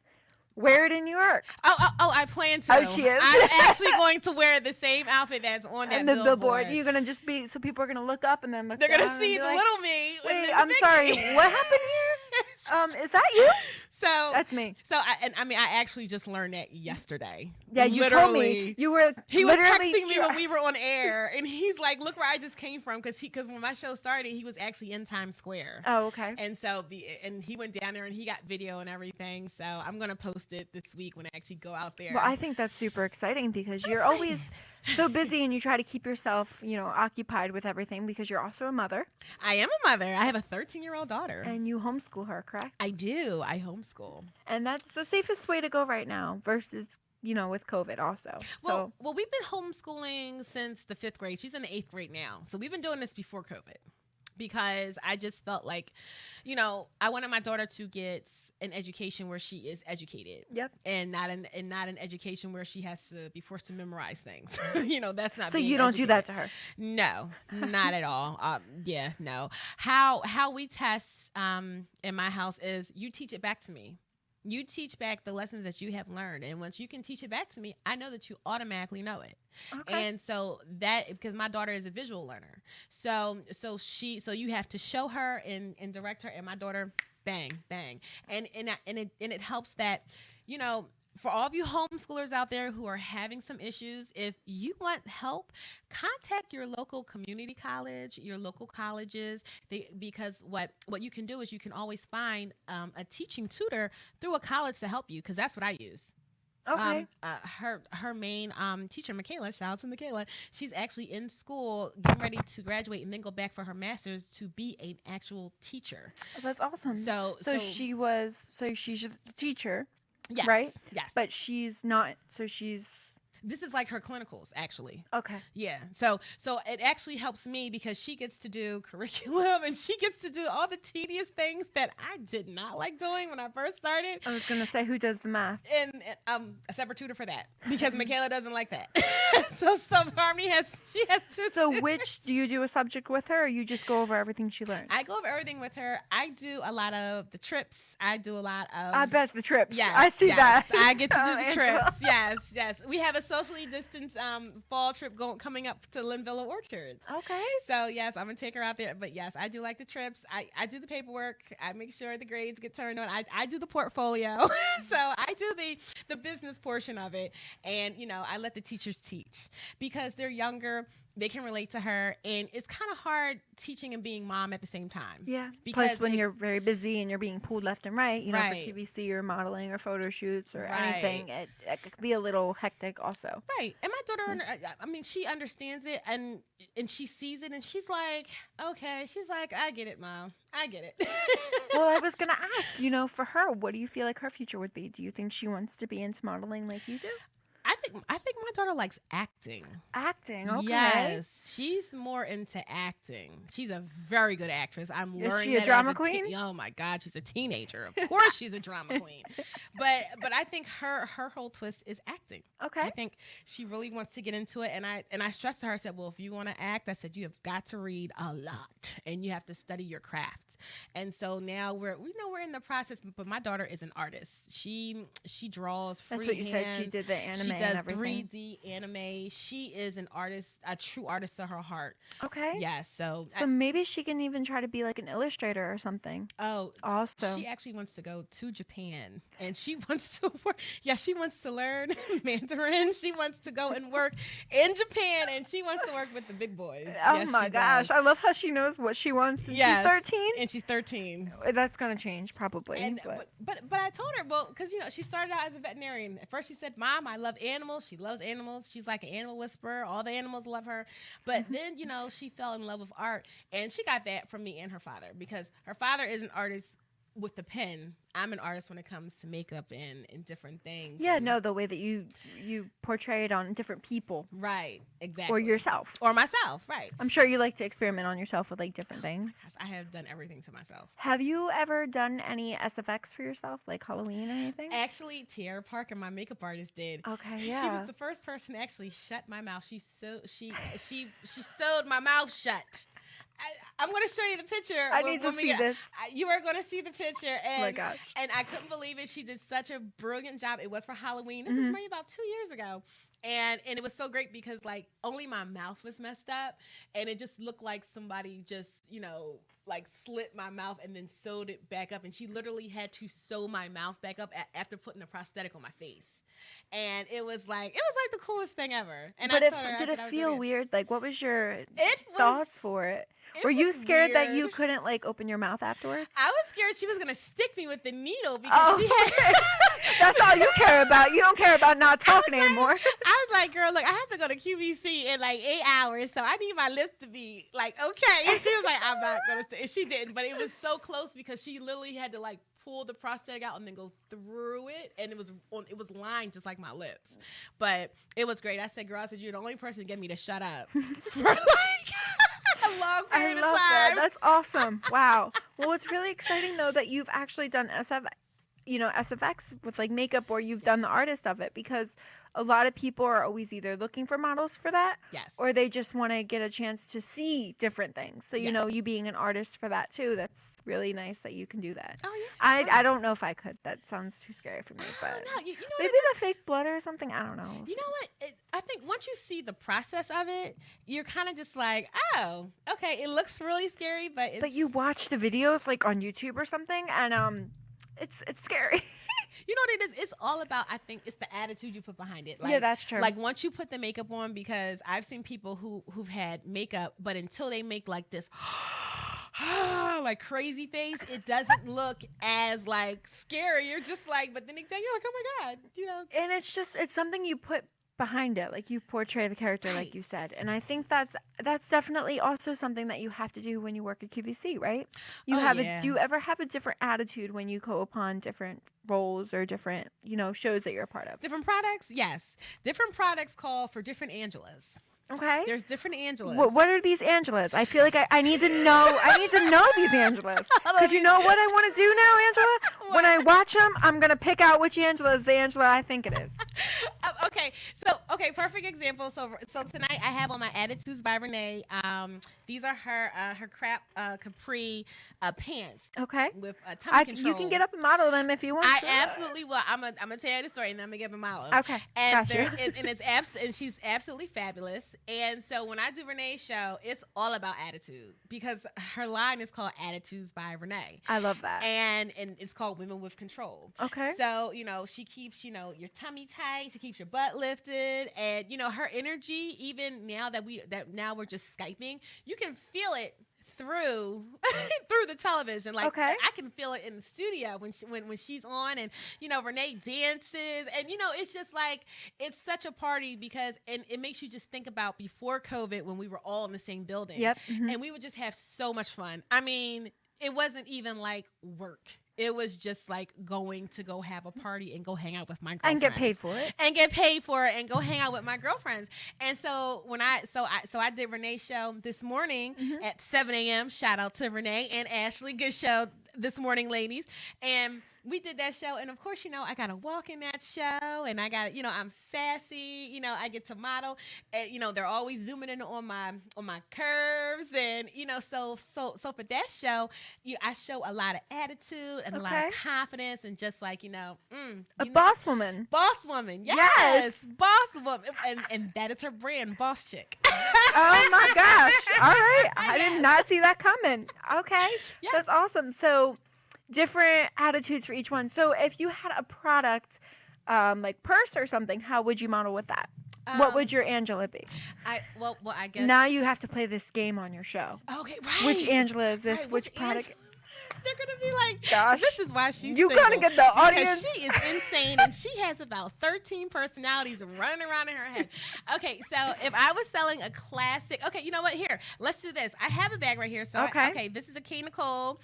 Wear it in New York. Oh, I plan to. Oh, she is? I'm actually going to wear the same outfit that's on that And the billboard. billboard. You're going to just be, so people are going to look up and then look They're down going to and see be the like, little me. with Wait, the I'm big sorry. me. What happened here? Is that you? So That's me. So I actually just learned that yesterday. Yeah, you told me. Literally. You were He was literally texting me when we were on air, and he's like, "Look where I just came from," because when my show started, he was actually in Times Square. Oh, okay. And so and he went down there and he got video and everything. So I'm gonna post it this week when I actually go out there. Well, I think that's super exciting because you're always so busy and you try to keep yourself, you know, occupied with everything because you're also a mother I am a mother. I have a 13-year-old daughter. and you homeschool her, correct? I do. I homeschool. And that's the safest way to go right now versus, you know, with COVID also. Well, we've been homeschooling since the 5th grade. She's in the 8th grade now. So we've been doing this before COVID. because I just felt like, I wanted my daughter to get an education where she is educated. Yep. And not an education where she has to be forced to memorize things. That's not. So being you don't do that educated. to her? No, not at all. Yeah, no. How we test in my house is you teach it back to me. You teach back the lessons that you have learned. And once you can teach it back to me, I know that you automatically know it. Okay. And so because my daughter is a visual learner. So you have to show her and direct her, and my daughter, bang, bang. And it helps that, for all of you homeschoolers out there who are having some issues, if you want help, contact your local community college, your local colleges, because what you can do is you can always find a teaching tutor through a college to help you, because that's what I use. Okay. Her main teacher, Michaela, shout out to Michaela, she's actually in school getting ready to graduate and then go back for her master's to be an actual teacher. Oh, that's awesome. So she's a teacher. Yes, right? Yes. But she's not, so she's... This is like her clinicals, actually. Okay. Yeah. So it actually helps me because she gets to do curriculum and she gets to do all the tedious things that I did not like doing when I first started. I was going to say, who does the math? And a separate tutor for that because Michaela doesn't like that. so Harmony has to. So which, do you do a subject with her, or you just go over everything she learned? I go over everything with her. I do a lot of the trips. I do a lot of... I bet the trips. Yes, I see that. I get to do the Angela. trips. Yes. We have a socially distanced fall trip coming up to Linvilla Orchards. Okay. So yes, I'm gonna take her out there. But yes, I do like the trips. I do the paperwork. I make sure the grades get turned on. I do the portfolio. So I do the business portion of it. And I let the teachers teach because they're younger. They can relate to her, and it's kind of hard teaching and being mom at the same time. Yeah. Because Plus, when you're very busy and you're being pulled left and right, for Right. QVC or modeling or photo shoots or Right. anything, it could be a little hectic also. Right. And my daughter, I mean, she understands it and she sees it and she's like, okay. She's like, I get it, Mom. I get it. Well, I was going to ask, for her, what do you feel like her future would be? Do you think she wants to be into modeling like you do? I think my daughter likes acting. Acting, okay. Yes, she's more into acting. She's a very good actress. I'm learning. Is she a that drama as queen? Oh my God, she's a teenager. Of course, she's a drama queen. But I think her whole twist is acting. Okay. I think she really wants to get into it, and I stressed to her. I said, well, if you want to act, I said you have got to read a lot, and you have to study your craft. And so now we're in the process, but my daughter is an artist. She draws freehand. That's what you said. She did the anime. She does and everything. 3D anime. She is an artist, a true artist to her heart. Okay. Yeah. So maybe she can even try to be like an illustrator or something. Oh, also. She actually wants to go to Japan, and she wants to work. Yeah, she wants to learn Mandarin. She wants to go and work in Japan, and she wants to work with the big boys. Oh Yes, my she gosh. does. I love how she knows what she wants. And Yes. She's 13? And she's 13. That's going to change probably. And, but I told her, well, because she started out as a veterinarian. At first she said, Mom, I love animals. She loves animals. She's like an animal whisperer. All the animals love her. But then she fell in love with art, and she got that from me and her father, because her father is an artist with the pen. I'm an artist when it comes to makeup and different things. Yeah, and, no, the way that you portray it on different people. Right, exactly. Or yourself. Or myself, right. I'm sure you like to experiment on yourself with like different things. Gosh, I have done everything to myself. Have you ever done any SFX for yourself, like Halloween or anything? Actually, Tiara Parker, my makeup artist, did. Okay, She yeah. was the first person to actually shut my mouth. She sewed my mouth shut. I'm going to show you the picture. I need to see this. You are going to see the picture. And, Oh my gosh. And I couldn't believe it. She did such a brilliant job. It was for Halloween. This is maybe about 2 years ago. And it was so great because like only my mouth was messed up, and it just looked like somebody just, like slit my mouth and then sewed it back up. And she literally had to sew my mouth back up after putting the prosthetic on my face. And it was like the coolest thing ever. And But I told her, did I it said I would do feel it. weird? Like, what was your It was- thoughts for it? It Were you was scared that you weird. couldn't like open your mouth afterwards? I was scared she was gonna stick me with the needle because she had. That's all you care about. You don't care about not talking I was like- anymore. I was like, girl, look, I have to go to QVC in like 8 hours, so I need my lips to be like okay. And she was like, I'm not gonna stay. And she didn't, but it was so close because she literally had to like pull the prosthetic out and then go through it, and it was lined just like my lips. But it was great. I said, girl, you're the only person to get me to shut up for like a long I period of love time. that. That's awesome. Wow. Well, it's really exciting though that you've actually done SFX with like makeup, or you've done the artist of it, because a lot of people are always either looking for models for that, Yes. or they just want to get a chance to see different things. So you Yes. know, you being an artist for that too, that's really nice that you can do that. Oh, yes. I don't know if I could. That sounds too scary for me, but No, you know what maybe it the fake blood or something. I don't know. We'll You see. know what? I think once you see the process of it, you're kind of just like, oh, okay, it looks really scary, but it's, But you watch the videos like on YouTube or something, and it's scary. you know what it is? It's all about, I think, it's the attitude you put behind it. Like, Yeah, that's true. Like once you put the makeup on, because I've seen people who've had makeup, but until they make like this like crazy face, it doesn't look as like scary. You're just like, but then again, you're like, oh my God, you know. And it's something you put behind it, like you portray the character, like you said. And I think that's definitely also something that you have to do when you work at QVC, right? You do you ever have a different attitude when you go upon different roles or different, shows that you're a part of? Different products, yes. Different products call for different Angelas. Okay. There's different Angelas. What are these Angelas? I feel like I need to know. I need to know these Angelas. Because you know what I want to do now, Angela? What? When I watch them, I'm going to pick out which Angela is the Angela I think it is. Okay, perfect example. So tonight I have on my Attitudes by Renee. These are her crap capri pants. Okay. With tummy control. You can get up and model them if you want I to. absolutely will. I'm gonna tell you the story and then I'm gonna get a model. Okay. And Gotcha. and she's absolutely fabulous. And so when I do Renee's show, it's all about attitude, because her line is called Attitudes by Renee. I love that. And it's called Women with Control. Okay. So, she keeps, your tummy tight, she keeps your butt lifted, and her energy, even now that we're just Skyping, you can feel it through the television. Like, Okay. I can feel it in the studio when she's on, and Renee dances, and it's just like, it's such a party, because and it makes you just think about before COVID, when we were all in the same building. Yep. Mhm. And we would just have so much fun. I mean, it wasn't even like work. It was just like going to go have a party and go hang out with my girlfriends. And get paid for it. And go hang out with my girlfriends. And so when I did Renee's show this morning at 7 a.m. Shout out to Renee and Ashley. Good show this morning, ladies. And we did that show, and of course, I got to walk in that show, and I got, I'm sassy, I get to model, and, they're always zooming in on my curves, and, so for that show, I show a lot of attitude and a lot of confidence, and just like, A boss woman. Boss woman, Yes. boss woman, and that is her brand, Boss Chick. Oh my gosh. All right. I did not see that coming. Okay. Yes. That's awesome. So different attitudes for each one. So if you had a product like purse or something, how would you model with that? What would your Angela be? I guess. Now you have to play this game on your show. Okay, right. Which Angela is this? Right, Which product? They're gonna be like, Gosh. this is why she's You single, gotta get the because audience. she is insane, and she has about 13 personalities running around in her head. Okay, so if I was selling a classic, okay, you know what? Here, let's do this. I have a bag right here. So Okay. This is a K. Nicole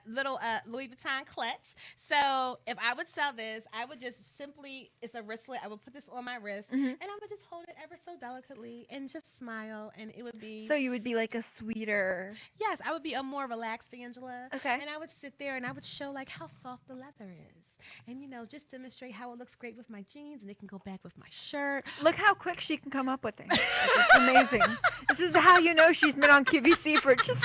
little Louis Vuitton clutch. So if I would sell this, I would just simply, it's a wristlet. I would put this on my wrist, and I would just hold it ever so delicately and just smile, and it would be. So you would be like a sweeter. Yes, I would be a more relaxed Angela. Okay. And I would sit there and I would show like how soft the leather is. And just demonstrate how it looks great with my jeans, and it can go back with my shirt. Look how quick she can come up with things. It's amazing. This is how you know she's been on QVC for just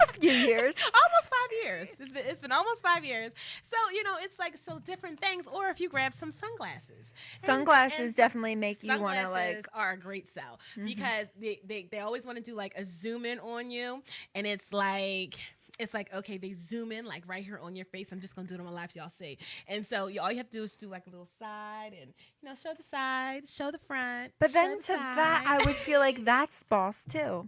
a few years. Almost 5 years. It's been almost 5 years. So, it's like so different things. Or if you grab some sunglasses. Sunglasses definitely make you want to Sunglasses like. are a great sell, because they always want to do like a zoom in on you, and it's like, okay, they zoom in like right here on your face. I'm just gonna do it on my live so y'all see. And so all you have to do is do like a little side, and show the side, show the front. But show then the to side. that, I would feel like that's boss too.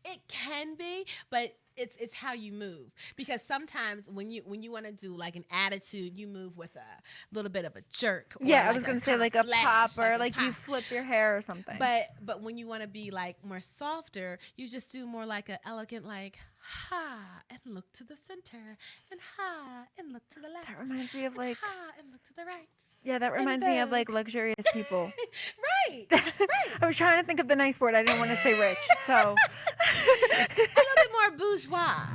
It can be, but it's how you move, because sometimes when you want to do like an attitude, you move with a little bit of a jerk. Or Yeah, I like was gonna say kind of like a flash, pop, or a like you pop. flip your hair or something. But when you want to be like more softer, you just do more like a elegant, like ha and look to the center, and ha and look to the left. That reminds me of and like, ha and look to the right. yeah, that reminds me of like luxurious people. Right, right. I was trying to think of the nice word. I didn't want to say rich, so A little bit more bourgeois.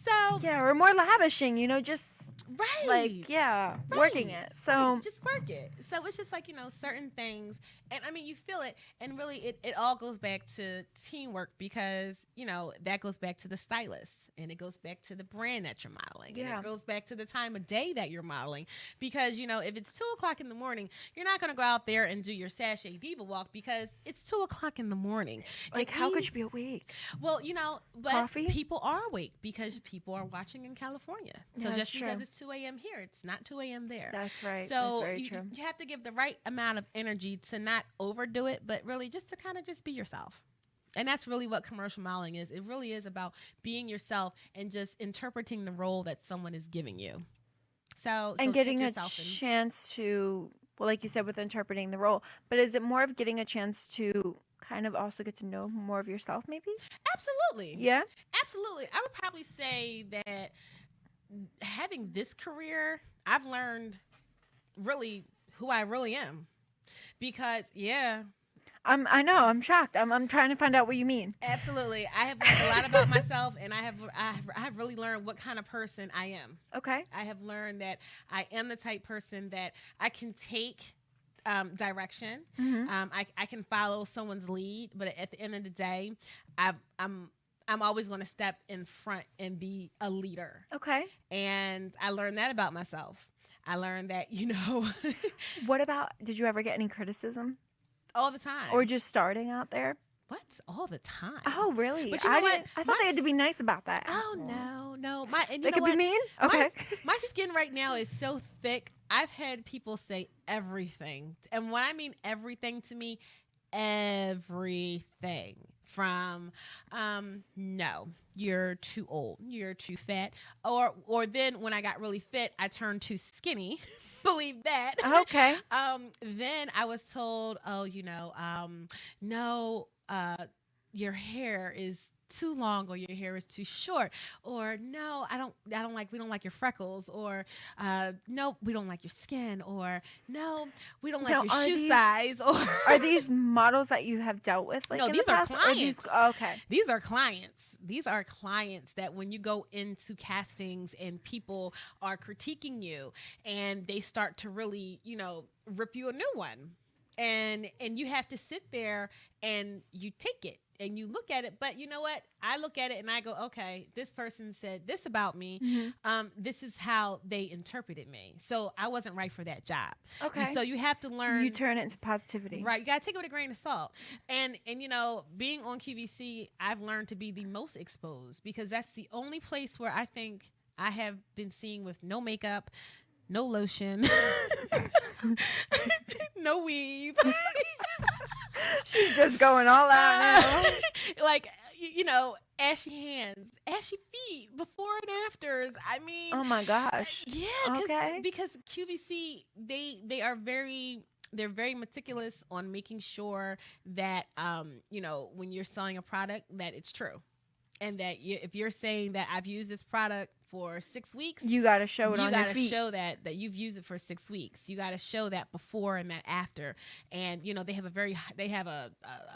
So yeah, or more lavishing. Just right, like working Right. it. So Just work it. So it's just like, certain things. And I mean, you feel it. And really, it all goes back to teamwork, because, that goes back to the stylist, and it goes back to the brand that you're modeling. Yeah. And it goes back to the time of day that you're modeling. Because, if it's 2:00 in the morning, you're not going to go out there and do your sachet diva walk because it's 2:00 in the morning. like, how could you be awake? Well, but Coffee? people are awake because people are watching in California. So Yeah, that's just because true. it's 2 a.m. here, it's not 2 a.m. there. That's right. So That's very you, true. you have to give the right amount of energy to not overdo it, but really just to kind of just be yourself. And that's really what commercial modeling is. It really is about being yourself and just interpreting the role that someone is giving you. So And take getting a yourself and- chance to, well, like you said, with interpreting the role, but is it more of getting a chance to kind of also get to know more of yourself, maybe? Absolutely. Yeah. Absolutely. I would probably say that having this career, I've learned really who I really am. Because, I know. I'm shocked. I'm trying to find out what you mean. absolutely. I have learned a lot about myself, and I have really learned what kind of person I am. Okay. I have learned that I am the type person that I can take direction. Mhm. I can follow someone's lead, but at the end of the day, I'm always going to step in front and be a leader. Okay. And I learned that about myself. I learned that, What about, did you ever get any criticism? all the time. Or just starting out there? what? All the time. Oh, really? But you know what? I thought they had to be nice about that. Oh, no. And you They know could what? be mean? My- Okay. My skin right now is so thick. I've had people say everything. And when I mean everything to me, everything from no, you're too old, you're too fat, or then when I got really fit, I turned too skinny. Believe that. Okay. Then I was told, no, your hair is too long, or your hair is too short, or no, we don't like your freckles, or no, we don't like your skin, or no, we don't like Now, your are shoe these- size, or Are these models that you have dealt with? Like No, in these the are past, or these- clients. okay. These are clients. These are clients that when you go into castings and people are critiquing you and they start to really, rip you a new one. And you have to sit there and you take it and you look at it. But you know what? I look at it and I go, okay, this person said this about me. Mhm. This is how they interpreted me. So I wasn't right for that job. Okay. So you have to learn. You turn it into positivity. Right, you gotta take it with a grain of salt, and being on QVC, I've learned to be the most exposed because that's the only place where I think I have been seen with no makeup, no lotion, no weave, She's just going all out now. like ashy hands, ashy feet, before and afters. I mean, Oh my gosh. yeah, Okay. because QVC they're very meticulous on making sure that when you're selling a product that it's true, and that if you're saying that I've used this product for 6 weeks, You got to show it you on your gotta feet. show that you've used it for 6 weeks. You gotta show that before and that after. And they have a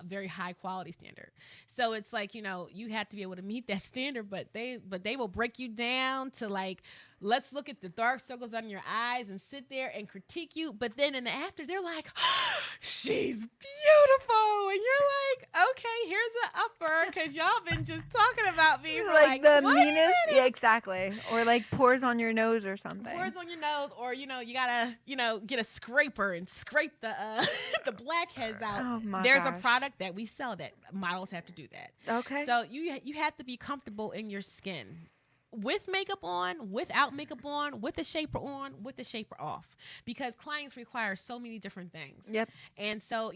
very high quality standard. So it's like you have to be able to meet that standard, but they will break you down to like, let's look at the dark circles on your eyes and sit there and critique you. But then in the after, they're like, she's beautiful, and you're like, okay, here's an upper because y'all been just talking about me for like the 20 meanest. minutes. Yeah, exactly. Or like pores on your nose or something. Pores on your nose, or you gotta get a scraper and scrape the the blackheads out. Oh my There's a gosh. product that we sell that models have to do that. Okay. So you have to be comfortable in your skin, with makeup on, without makeup on, with the shaper on, with the shaper off, because clients require so many different things. Yep. And so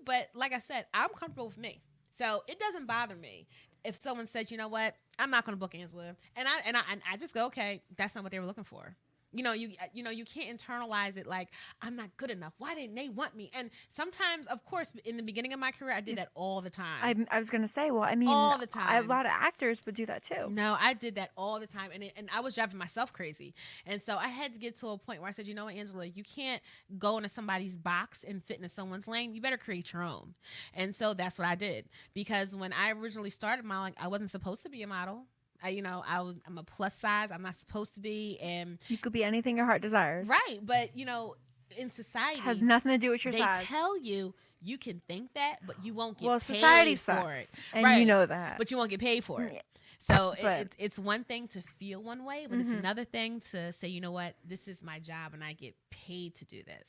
but like I said, I'm comfortable with me, so it doesn't bother me. if someone says, you know what, I'm not going to book Angela, and I just go, okay, that's not what they were looking for. You know, you can't internalize it like, I'm not good enough. Why didn't they want me? And sometimes, of course, in the beginning of my career, I did that all the time. I was going to say, well, I mean, all the time. A lot of actors would do that too. No, I did that all the time. And I was driving myself crazy. And so I had to get to a point where I said, you know what, Angela, you can't go into somebody's box and fit into someone's lane. You better create your own. And so that's what I did. Because when I originally started modeling, I wasn't supposed to be a model. I'm a plus size. I'm not supposed to be. And you could be anything your heart desires. Right. But, in society. Has nothing to do with your size. They tell you can think that, but you won't get paid society for sucks, it. And right. you know that. But you won't get paid for it. Yeah. So it's one thing to feel one way, but it's another thing to say, you know what, this is my job and I get paid to do this.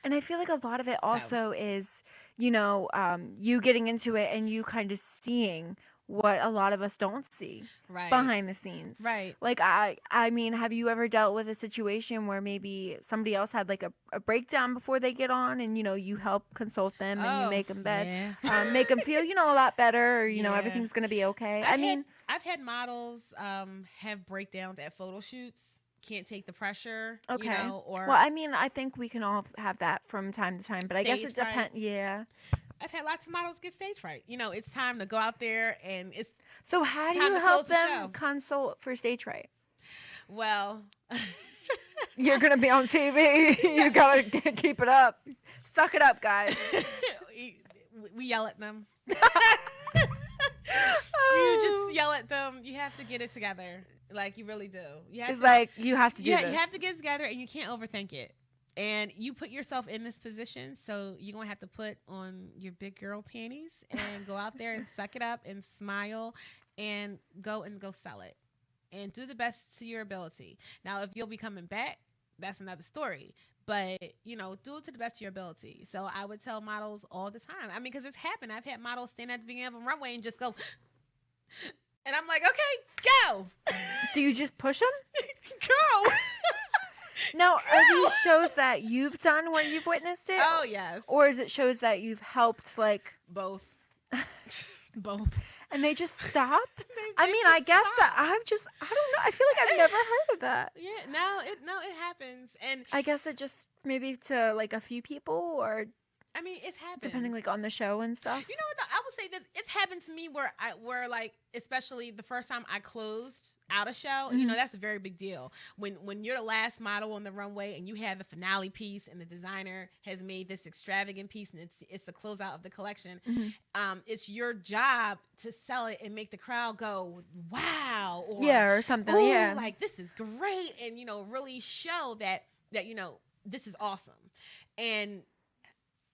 And I feel like a lot of it also is, you getting into it and you kind of seeing what a lot of us don't see behind the scenes. Right. Like, I mean, have you ever dealt with a situation where maybe somebody else had like a breakdown before they get on and, you help consult them and you make them make them feel, a lot better or, everything's going to be okay. I've had models have breakdowns at photo shoots. Can't take the pressure. Okay. Or well, I mean, I think we can all have that from time to time, but I guess it depends. Yeah. I've had lots of models get stage fright. It's time to go out there and it's. So how do you help them consult for stage fright? Well, you're gonna be on TV. You gotta keep it up. Suck it up, guys. We yell at them. You just yell at them. You have to get it together. Like you really do. You have you have to do this. You have to get it together, and you can't overthink it. And you put yourself in this position, so you're going to have to put on your big girl panties and go out there and suck it up and smile and go sell it. And do the best to your ability. Now, if you'll be coming back, that's another story. But, do it to the best of your ability. So I would tell models all the time. I mean, because it's happened. I've had models stand at the beginning of a runway and just go, and I'm like, okay, go. Do you just push them? Go. Now, are these shows that you've done where you've witnessed it? Oh, yes. Or is it shows that you've helped, like... Both. Both. And they just stop? I guess that I don't know. I feel like I've never heard of that. Yeah, no, it happens. And I guess it just maybe to, like, a few people or... I mean, it's happened. Depending, like, on the show and stuff. You know what, though? I will say this. It's happened to me where like, especially the first time I closed out a show, that's a very big deal. When you're the last model on the runway and you have the finale piece and the designer has made this extravagant piece and it's the closeout of the collection, it's your job to sell it and make the crowd go, wow. Or something, like, this is great. And, really show that this is awesome. And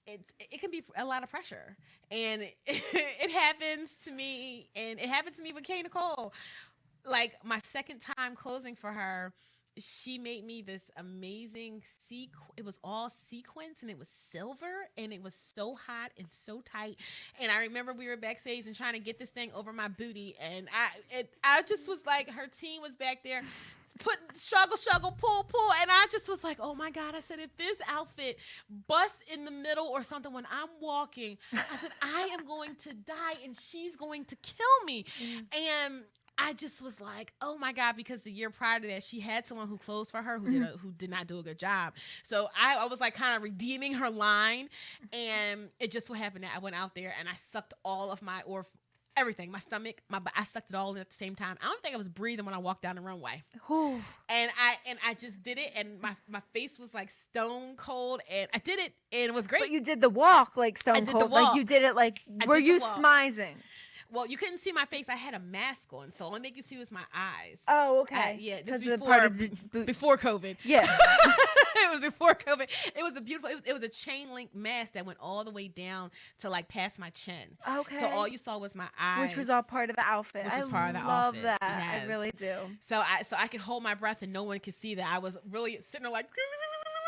it can be a lot of pressure, and it happens to me, and it happened to me with Kay Nicole. Like, my second time closing for her, she made me this amazing it was all sequins and it was silver and it was so hot and so tight. And I remember we were backstage and trying to get this thing over my booty, and I just was like, her team was back there struggle, pull, and I just was like, oh my God. I said, if this outfit busts in the middle or something when I'm walking, I said, I am going to die and she's going to kill me. And I just was like, oh my God, because the year prior to that, she had someone who closed for her who did not do a good job. So I was like kind of redeeming her line, and it just so happened that I went out there and I sucked all of everything, my stomach, I sucked it all in at the same time. I don't think I was breathing when I walked down the runway. And I just did it, and my face was like stone cold, and I did it, and it was great. But you did the walk like stone cold. Like you did it like, were you smizing? Well, you couldn't see my face. I had a mask on, so all they could see was my eyes. Oh, okay. Yeah, this was before COVID. Yeah. It was before COVID. It was a beautiful, it was a chain link mask that went all the way down to like past my chin. Okay. So all you saw was my eyes. Which was all part of the outfit. Which was part of the outfit. I love that. Yes. I really do. So I could hold my breath and no one could see that. I was really sitting there like,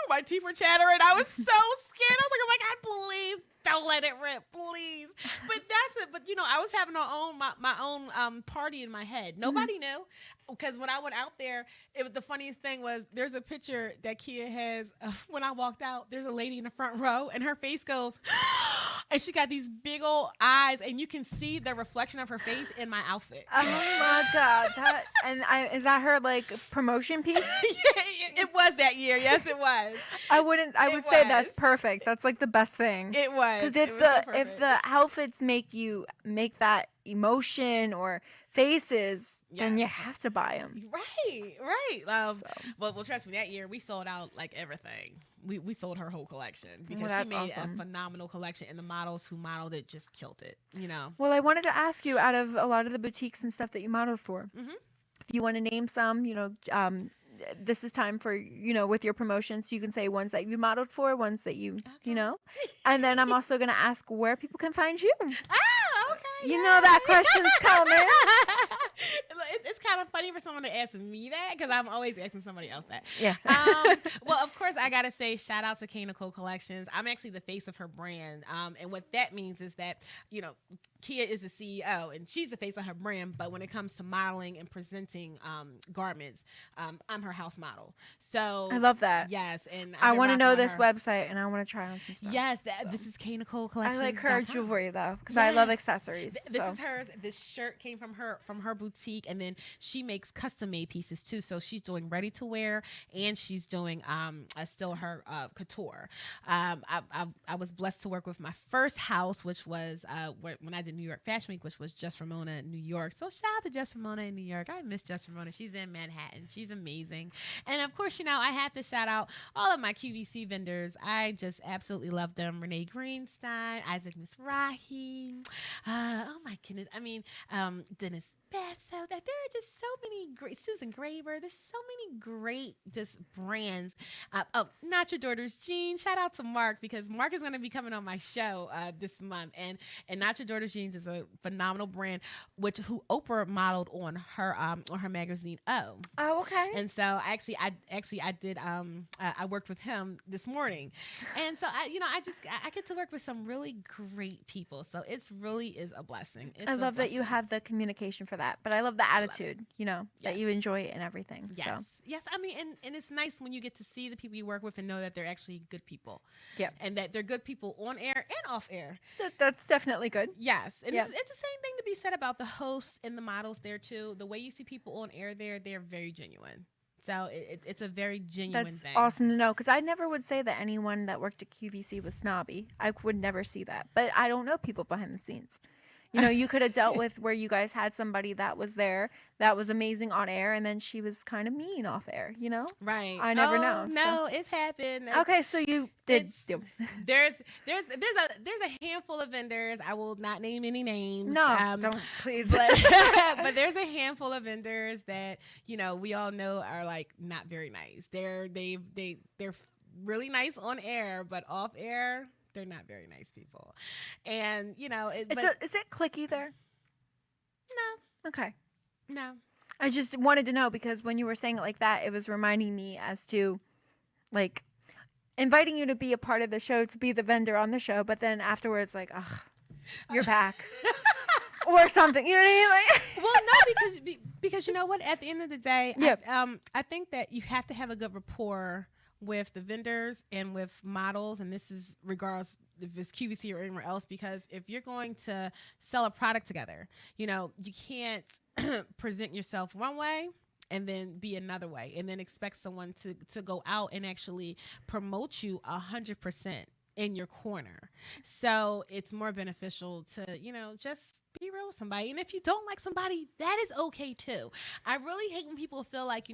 my teeth were chattering. I was so scared. I was like, oh my God, please don't let it rip, please. But that's it. But I was having my own party in my head. Nobody knew, because when I went out there, the funniest thing was there's a picture that Kia has when I walked out. There's a lady in the front row, and her face goes, And she got these big old eyes, and you can see the reflection of her face in my outfit. Oh my God. Is that her like promotion piece? It was that year. Yes, it was. I would say that's perfect. That's like the best thing. It was. Because if the outfits make that emotion or faces, then you have to buy them. Right. Well, trust me, that year we sold out like everything. We sold her whole collection because she made a phenomenal collection, and the models who modeled it just killed it. Well, I wanted to ask you, out of a lot of the boutiques and stuff that you modeled for, if you want to name some, this is time for, with your promotions, you can say ones that you modeled for, ones that you, and then I'm also going to ask where people can find you. Oh, okay. You know that question's coming. It's kind of funny for someone to ask me that because I'm always asking somebody else that. Yeah. Well, of course, I got to say shout out to Kay Nicole Collections. I'm actually the face of her brand. And what that means is that, Kia is the CEO and she's the face of her brand. But when it comes to modeling and presenting garments, I'm her house model. So I love that. Yes. And I want to know this website and I want to try on some stuff. Yes. This is Kay Nicole Collections. I like her jewelry though because I love accessories. This is hers. This shirt came from her boutique, and then she makes custom made pieces too. So she's doing ready to wear, and she's doing still her couture. I was blessed to work with my first house, which was when I did New York Fashion Week, which was Just Ramona in New York. So shout out to Just Ramona in New York. I miss Just Ramona. She's in Manhattan. She's amazing. And of course, I have to shout out all of my QVC vendors. I just absolutely love them. Renee Greenstein, Isaac Mizrahi. Oh my goodness. I mean, Dennis Basso. There are just so many great, Susan Graber. There's so many great just brands. Not Your Daughter's Jeans. Shout out to Mark because Mark is going to be coming on my show this month. And Not Your Daughter's Jeans is a phenomenal brand, who Oprah modeled on her magazine O. Oh, okay. And so I did. I worked with him this morning, and so I get to work with some really great people. So it's really is a blessing. I love that you have the communication for that, but I love the attitude, that you enjoy it and everything. Yes. So. Yes. I mean, and it's nice when you get to see the people you work with and know that they're actually good people. Yeah. And that they're good people on air and off air. That's definitely good. Yes. And it's the same thing to be said about the hosts and the models there too. The way you see people on air there, they're very genuine. So it's a very genuine thing. That's awesome to know because I never would say that anyone that worked at QVC was snobby. I would never see that. But I don't know people behind the scenes. You could have dealt with where you guys had somebody that was there that was amazing on air, and then she was kind of mean off air. Right. I never know. No, it's happened. Okay, so you did. There's a handful of vendors. I will not name any names. No, don't please. But there's a handful of vendors that we all know are like not very nice. They're really nice on air, but off air. They're not very nice people. And, is it cliquey there? No. Okay. No. I just wanted to know because when you were saying it like that, it was reminding me as to, like, inviting you to be a part of the show, to be the vendor on the show, but then afterwards, like, ugh, you're back. Or something. You know what I mean? Well, no, because you know what? At the end of the day, I think that you have to have a good rapport with the vendors and with models, and this is regardless if it's QVC or anywhere else, because if you're going to sell a product together, you can't present yourself one way and then be another way and then expect someone to go out and actually promote you 100% in your corner. So it's more beneficial to, just be real with somebody. And if you don't like somebody, that is okay too. I really hate when people feel like,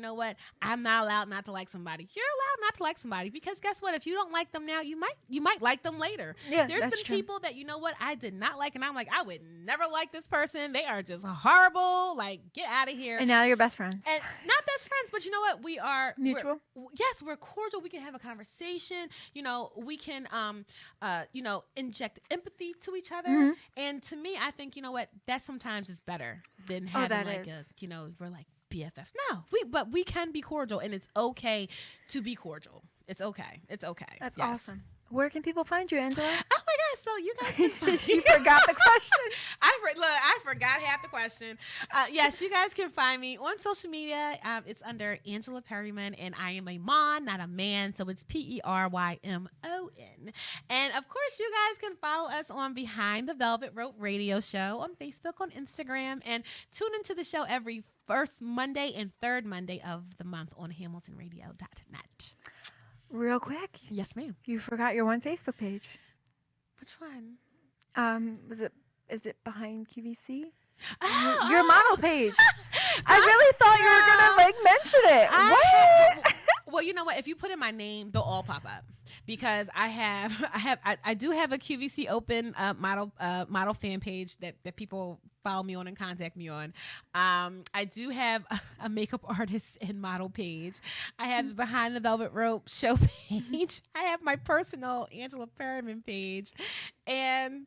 I'm not allowed not to like somebody. You're allowed not to like somebody because guess what? If you don't like them now, you might like them later. Yeah, There's been true. people that, I did not like, and I'm like, I would never like this person. They are just horrible. Like, get out of here. And now you're best friends. And not best friends, but you know what? We are mutual. We're cordial. We can have a conversation. We can, inject empathy to each other. Mm-hmm. And to me, I think, that sometimes is better than having we're like BFF. No, but we can be cordial, and it's okay to be cordial. It's okay. That's awesome. Where can people find you, Angela? Oh my gosh! So you guys can find She forgot the question. I forgot half the question. Yes, you guys can find me on social media. It's under Angela Perryman, and I am a mon, not a man. So it's PERYMON. And of course, you guys can follow us on Behind the Velvet Rope Radio Show on Facebook, on Instagram, and tune into the show every first Monday and third Monday of the month on HamiltonRadio.net. Real quick, Yes, ma'am. you forgot your one Facebook page. Which one? Is it Behind QVC? Oh, Your model page. I really thought you were gonna like mention it. What? Well, you know what? If you put in my name, they'll all pop up because I do have a QVC open model fan page that people follow me on and contact me on. I do have a makeup artist and model page. I have the Behind the Velvet Rope show page. I have my personal Angela Perryman page, and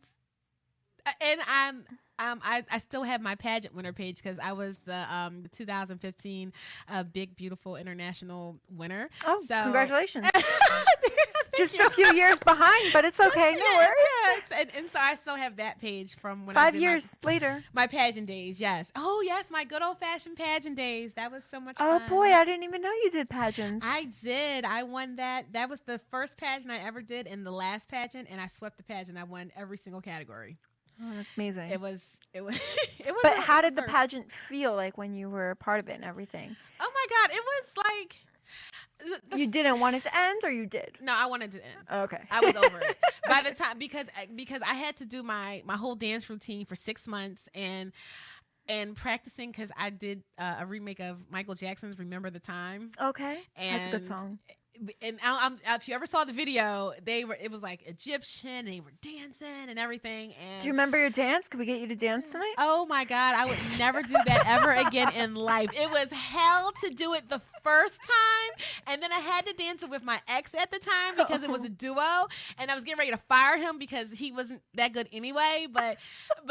I still have my pageant winner page because I was the 2015 Big Beautiful International winner. Oh, so congratulations! Just a few years behind, but it's okay. No worries. Yes. And so I still have that page from when 5 I did years later. my pageant days. Yes. Oh yes, my good old fashioned pageant days. That was so much Oh fun. boy, I didn't even know you did pageants. I did. I won that. That was the first pageant I ever did, and the last pageant, and I swept the pageant. I won every single category. Oh, that's amazing. It was. But how did the pageant feel like when you were a part of it and everything? Oh my God! It was like. You didn't want it to end, or you did? No, I wanted to end. Okay. I was over it by the time because I had to do my whole dance routine for 6 months and practicing because I did a remake of Michael Jackson's "Remember the Time." Okay, that's a good song. And if you ever saw the video, it was like Egyptian, and they were dancing and everything. And Do you remember your dance? Could we get you to dance tonight? oh my God, I would never do that ever again in life. It was hell to do it the first time, and then I had to dance it with my ex at the time because it was a duo, and I was getting ready to fire him because he wasn't that good anyway. But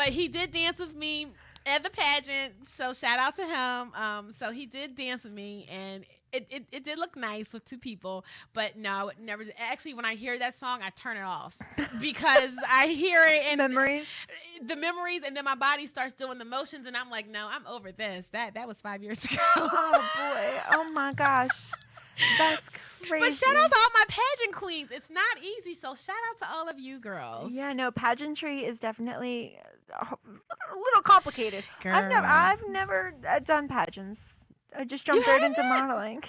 he did dance with me at the pageant, so shout out to him. So he did dance with me, and it did look nice with two people, but no, it never. Actually, when I hear that song, I turn it off because I hear it and the memories, and then my body starts doing the motions, and I'm like, no, I'm over this. That was 5 years ago. Oh boy! Oh my gosh! That's crazy. But shout out to all my pageant queens. It's not easy, so shout out to all of you girls. Yeah, no, pageantry is definitely a little complicated. Girl. I've never done pageants. I just jumped right into modeling.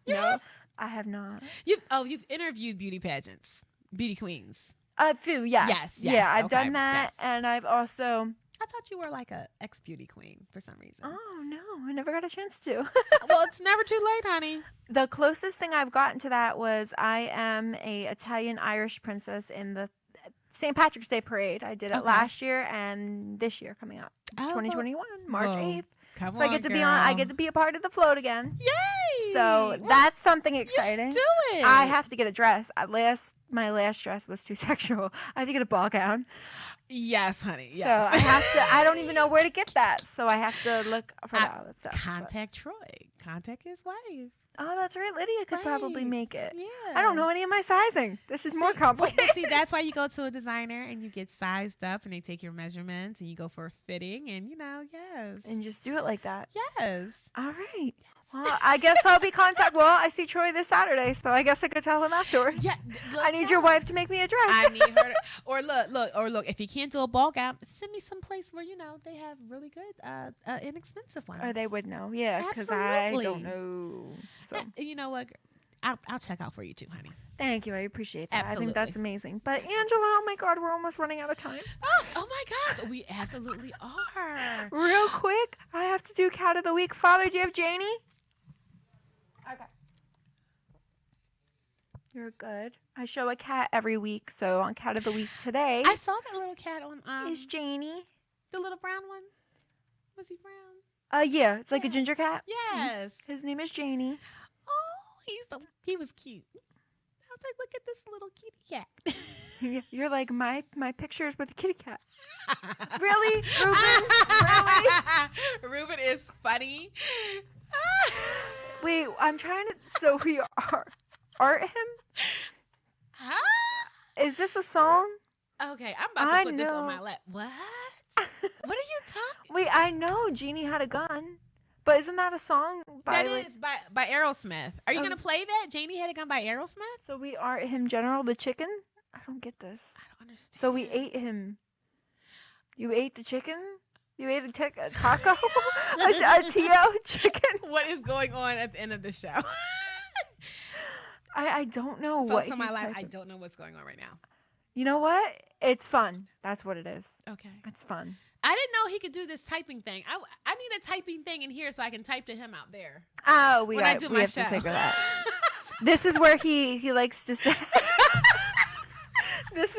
No, I have not. You've interviewed beauty pageants, beauty queens. A few, yes. Yes, Yeah, I've okay, done that, and I've also. I thought you were like a ex-beauty queen for some reason. Oh no, I never got a chance to. Well, it's never too late, honey. The closest thing I've gotten to that was I am a Italian-Irish princess in the St. Patrick's Day parade. I did it last year and this year coming up, 2021, March 8th. Come So on, I get to girl. be on. I get to be a part of the float again. Yay! So that's something exciting. You should do it. I have to get a dress. My last dress was too sexual. I have to get a ball gown. Yes, honey. Yes. So I have to. I don't even know where to get that. So I have to look for all that stuff. Contact Troy. Contact his wife. Oh, that's right. Lydia could probably Right. make it. Yeah. I don't know any of my sizing. This is more complicated. See, that's why you go to a designer and you get sized up and they take your measurements and you go for a fitting and yes. And just do it like that. Yes. All right. Well, I guess I'll be contact. Well, I see Troy this Saturday, so I guess I could tell him afterwards. Yeah. I need your wife to make me a dress. I need her to, or look, if you can't do a ball gown, send me someplace where they have really good inexpensive ones. Or they would know. Yeah, because I don't Absolutely. know. So You know what? I'll check out for you too, honey. thank you. I appreciate that. I Absolutely. think that's amazing. But Angela, oh my God, we're almost running out of time. Oh my gosh, we absolutely are. Real quick, I have to do cat of the week. Father, do you have Janie? Okay. You're good. I show a cat every week, so on cat of the week today I saw that little cat on is Janie. the little brown one. Was he brown? Yeah, it's like a Yeah. ginger cat. Yes. His name is Janie. Oh, he was cute. I was like, look at this little kitty cat. You're like my pictures with a kitty cat. Really, Ruben? Really? Ruben is funny. Wait, I'm trying to. So we art him. Huh? Is this a song? Okay, I'm about to put this on my lap. What? What are you talking? Wait, I know Jeannie had a gun, but isn't that a song by That is by Aerosmith. Are you gonna play that? Janie had a gun by Aerosmith. So we are him General the chicken? I don't get this. I don't understand. So we ate him. You ate the chicken? You ate a taco? a T.O. chicken? What is going on at the end of the show? I don't know what Folks he's on my life, I typing. don't know what's going on right now. You know what? It's fun. That's what it is. Okay. It's fun. I didn't know he could do this typing thing. I need a typing thing in here so I can type to him out there. Oh, we When I have do to my figure show. that. This is where he likes to say. This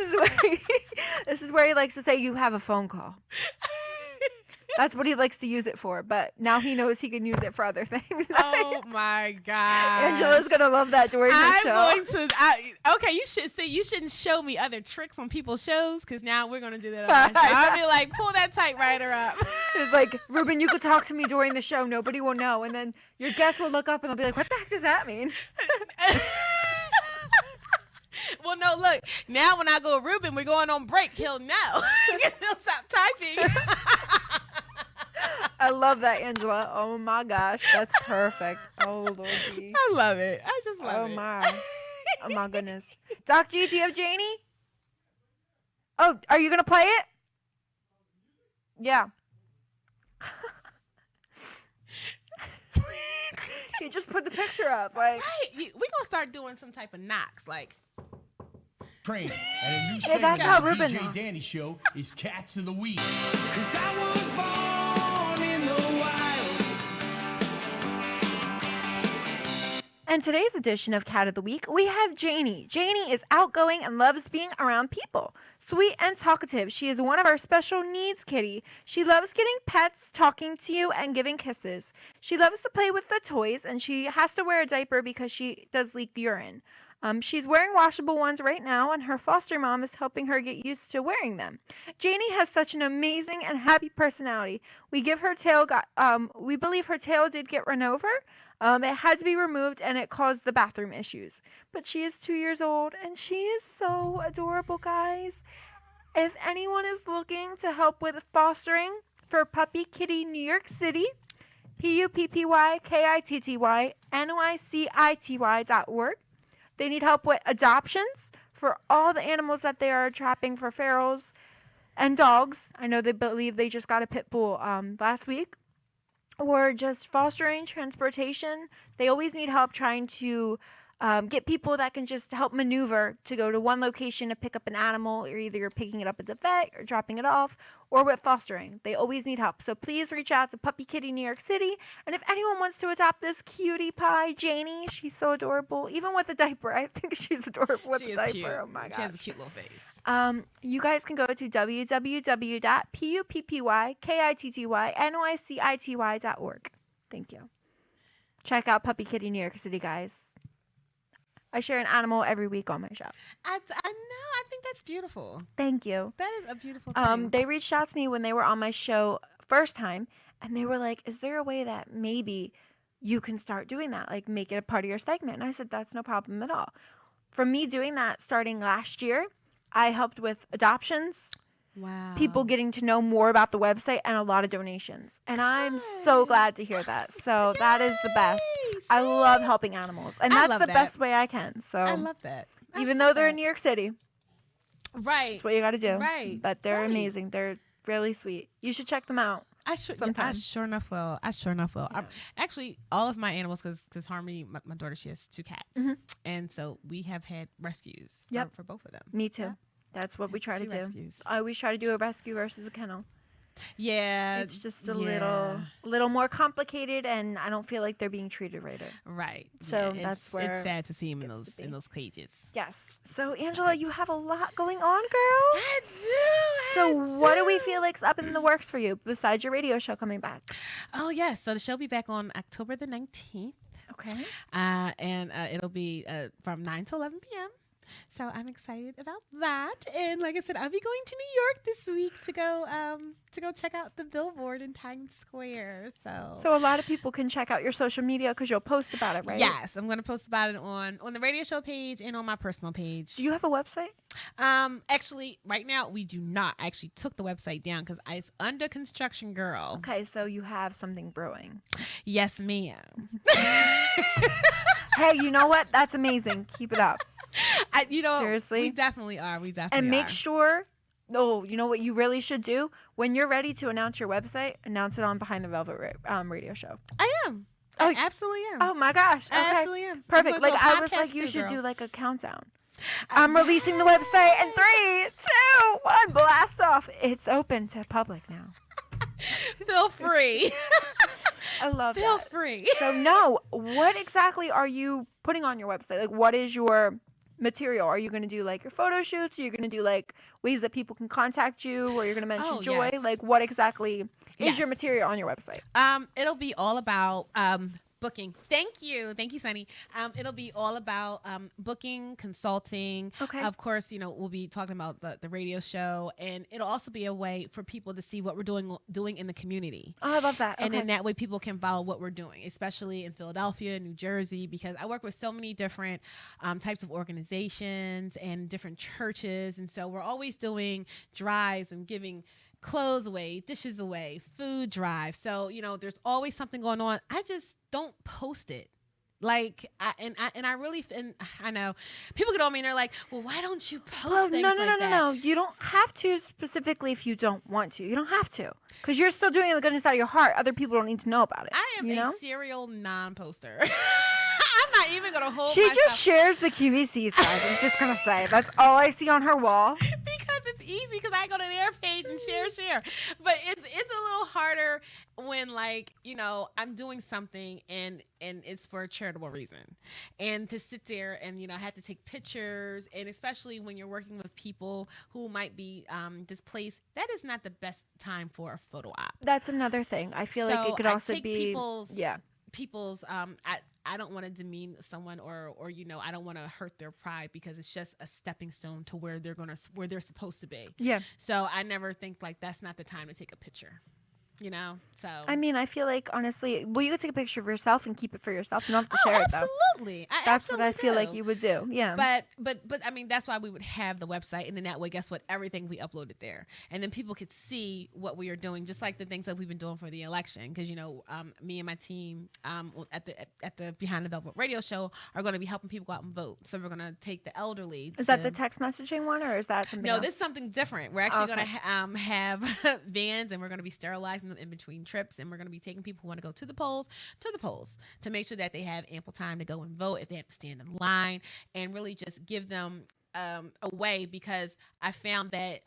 is where he likes to say you have a phone call. That's what he likes to use it for, but now he knows he can use it for other things. Oh my god. Angela's gonna love that during the show. I'm going to. Okay, you shouldn't show me other tricks on people's shows because now we're gonna do that on my show. I'll be like, pull that typewriter up. It's like, Ruben, you could talk to me during the show. Nobody will know, and then your guests will look up and they'll be like, "What the heck does that mean?" Well, no, look. Now when I go, Ruben, we're going on break. He'll know. He'll stop typing. I love that, Angela. Oh my gosh, that's perfect. Oh Lordy. I love it. I just love it. Oh my goodness. Doc G, do you have Janie? Oh, are you gonna play it? Yeah. He just put the picture up, like. Right. We gonna start doing some type of knocks, like. Train and a new Yeah, segment that's how on the Ruben DJ knocks. Danny show is Cats of the Week. 'Cause I was born in the wild. And today's edition of Cat of the Week, we have Janie. Janie is outgoing and loves being around people. Sweet and talkative, she is one of our special needs kitty. She loves getting pets, talking to you, and giving kisses. She loves to play with the toys, and she has to wear a diaper because she does leak urine. She's wearing washable ones right now, and her foster mom is helping her get used to wearing them. Janie has such an amazing and happy personality. We believe her tail did get run over. It had to be removed, and it caused the bathroom issues. But she is 2 years old, and she is so adorable, guys. If anyone is looking to help with fostering for Puppy Kitty New York City, PUPPYKITTYNYCITY.org. They need help with adoptions for all the animals that they are trapping for ferals and dogs. I know they believe they just got a pit bull last week. Or just fostering, transportation. They always need help trying to get people that can just help maneuver to go to one location to pick up an animal, or either you're picking it up at the vet or dropping it off, or with fostering. They always need help. So please reach out to Puppy Kitty New York City. And if anyone wants to adopt this cutie pie, Janie, she's so adorable. Even with the diaper, I think she's adorable with the diaper. Cute. Oh my gosh. She has a cute little face. You guys can go to www.puppykittty.org. Thank you. Check out Puppy Kitty New York City, guys. I share an animal every week on my show. I know. I think that's beautiful. Thank you. That is a beautiful thing. They reached out to me when they were on my show first time, and they were like, is there a way that maybe you can start doing that? Like, make it a part of your segment. And I said, that's no problem at all. From me doing that starting last year, I helped with adoptions, Wow. people getting to know more about the website, and a lot of donations. And I'm so glad to hear that. So that is the best. I love helping animals. And I that's love the that. best way I can. So I love that. even though they're in New York City, Right. that's what you got to do. Right. But they're Right. amazing. They're really sweet. You should check them out. I sure sometime. enough will. Yeah. Actually, all of my animals, because Harmony, my daughter, she has 2 cats. Mhm. And so we have had rescues Yep. for both of them. Me too. Yeah. That's what we try to 2 do. rescues. I always try to do a rescue versus a kennel. Yeah. It's just a yeah. little more complicated, and I don't feel like they're being treated right. Right. So Yeah, that's where it's sad to see him in gets those to be. in those cages. Yes. So Angela, you have a lot going on, girl. I do. So what do we feel like's up in the works for you besides your radio show coming back? Oh yes. So the show will be back on October the 19th. Okay. And it'll be from 9 to 11 p.m. So I'm excited about that. And like I said, I'll be going to New York this week to go check out the billboard in Times Square. So a lot of people can check out your social media because you'll post about it, right? Yes, I'm going to post about it on the radio show page and on my personal page. Do you have a website? Actually, right now we do not. I actually took the website down because it's under construction, girl. Okay, so you have something brewing. Yes, ma'am. Hey, you know what? That's amazing. Keep it up. Seriously, we definitely are. And make sure. Oh, you know what you really should do? When you're ready to announce your website, announce it on Behind the Velvet radio show. I am. Oh, I absolutely am. Oh my gosh. Okay. I absolutely am. Perfect. Like I was like, you should do like a countdown. I'm releasing the website in 3, 2, 1. Blast off. It's open to public now. Feel free. I love Feel that. free. So no, what exactly are you putting on your website? Like, what is your material? Are you going to do like your photo shoots? Are you going to do like ways that people can contact you, or you're going to mention joy? Yes. Like, what exactly is your Yes. material on your website? It'll be all about booking. Thank you, Sunny. It'll be all about booking, consulting. Okay. Of course, we'll be talking about the radio show, and it'll also be a way for people to see what we're doing in the community. Oh, I love that. And okay. in that way, people can follow what we're doing, especially in Philadelphia, New Jersey, because I work with so many different types of organizations and different churches. And so we're always doing drives and giving clothes away, dishes away, food drive. So, there's always something going on. I just don't post it. Like, I know people get on me and they're like, well, why don't you post things like that? No. You don't have to specifically if you don't want to. You don't have to. Because you're still doing it with the goodness out of your heart. Other people don't need to know about it. I am a serial non-poster. I'm not even going to hold She myself. just shares the QVCs, guys. I'm just going to say. That's all I see on her wall. Because it's easy, because I go to their page and share. But it's a little harder when, like, I'm doing something and it's for a charitable reason. And to sit there and, I have to take pictures, and especially when you're working with people who might be displaced, that is not the best time for a photo op. That's another thing. I feel like it could also be people's I don't want to demean someone or I don't want to hurt their pride, because it's just a stepping stone to where they're supposed to be. Yeah. So I never think like that's not the time to take a picture. So I mean, I feel like, honestly, you could take a picture of yourself and keep it for yourself. You don't have to share it, though. Absolutely. That's what I feel like you would do. Yeah. But I mean, that's why we would have the website, and then that way, guess what? Everything we uploaded there, and then people could see what we are doing, just like the things that we've been doing for the election. Because me and my team at the Behind the Velvet radio show are going to be helping people go out and vote. So we're going to take the elderly. Is that the text messaging one, or is that something else? No, this is something different. We're actually going to have vans, and we're going to be sterilizing them in between trips, and we're going to be taking people who want to go to the polls to make sure that they have ample time to go and vote if they have to stand in line, and really just give them a way, because I found that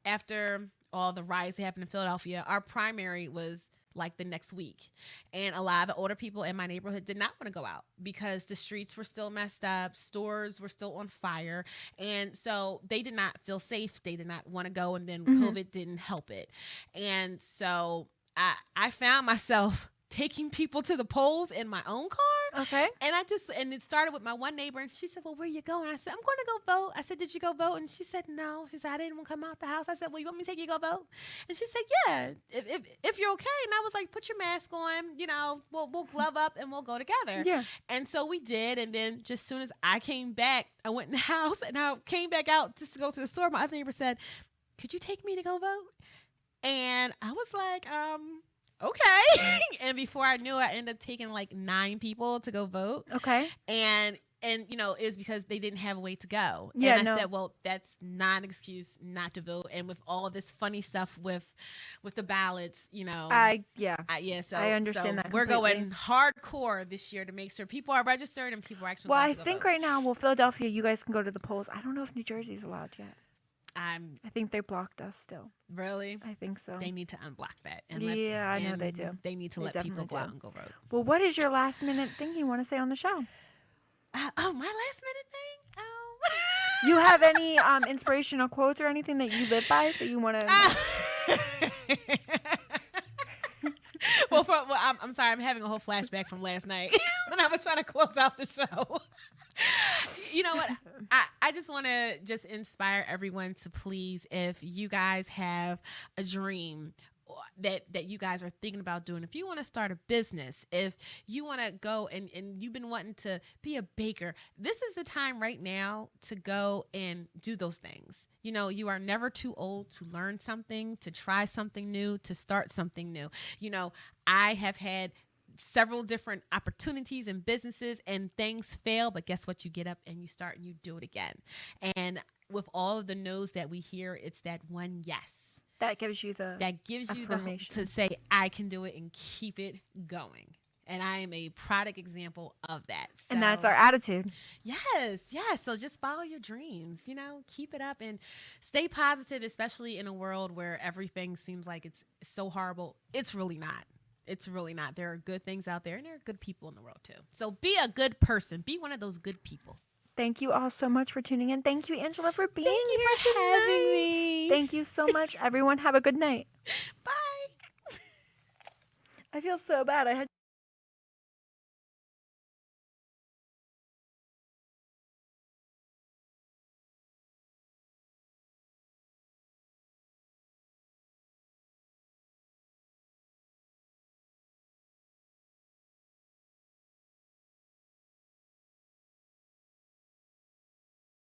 after all the riots that happened in Philadelphia, our primary was like the next week, and a lot of the older people in my neighborhood did not want to go out because the streets were still messed up, stores were still on fire, and so they did not feel safe. They did not want to go, and then COVID didn't help it. And so I found myself taking people to the polls in my own car. Okay. And it started with my one neighbor, and she said, well, where are you going? I said, I'm going to go vote. I said, did you go vote? And she said, no. She said, I didn't want to come out the house. I said, well, you want me to take you to go vote? And she said, yeah, if you're okay. And I was like, put your mask on, we'll glove up and we'll go together. Yeah. And so we did. And then just as soon as I came back, I went in the house, and I came back out just to go to the store. My other neighbor said, could you take me to go vote? And I was like, okay. And before I knew it, I ended up taking like 9 people to go vote. Okay. And it's because they didn't have a way to go. Yeah, and I said, well, that's not an excuse not to vote. And with all this funny stuff with the ballots, So I understand that. We're going hardcore this year to make sure people are registered and people are actually. Well, I think right now, Philadelphia, you guys can go to the polls. I don't know if New Jersey's allowed yet. I think they blocked us still. Really? I think so. They need to unblock that. I know they do. They need to let people go out and go vote. Well, what is your last minute thing you want to say on the show? My last minute thing? You have any inspirational quotes or anything that you live by that you want to? Well, I'm sorry. I'm having a whole flashback from last night when I was trying to close out the show. you know what? I just want to just inspire everyone to please, if you guys have a dream that you guys are thinking about doing, if you want to start a business, if you want to go and you've been wanting to be a baker, this is the time right now to go and do those things. You know, you are never too old to learn something, to try something new, to start something new. You know, I have had several different opportunities and businesses and things fail, but guess what? You get up and you start and you do it again. And with all of the no's that we hear, it's that one yes. That gives you the affirmation to say, I can do it and keep it going. And I am a product example of that. So, and that's our attitude. Yes. So just follow your dreams, you know, keep it up and stay positive, especially in a world where everything seems like it's so horrible. It's really not. It's really not. There are good things out there and there are good people in the world too. So be a good person. Be one of those good people. Thank you all so much for tuning in. Thank you, Angela, for being Thank you here for tonight. having me. Thank you so much. Everyone, have a good night. Bye. I feel so bad. I had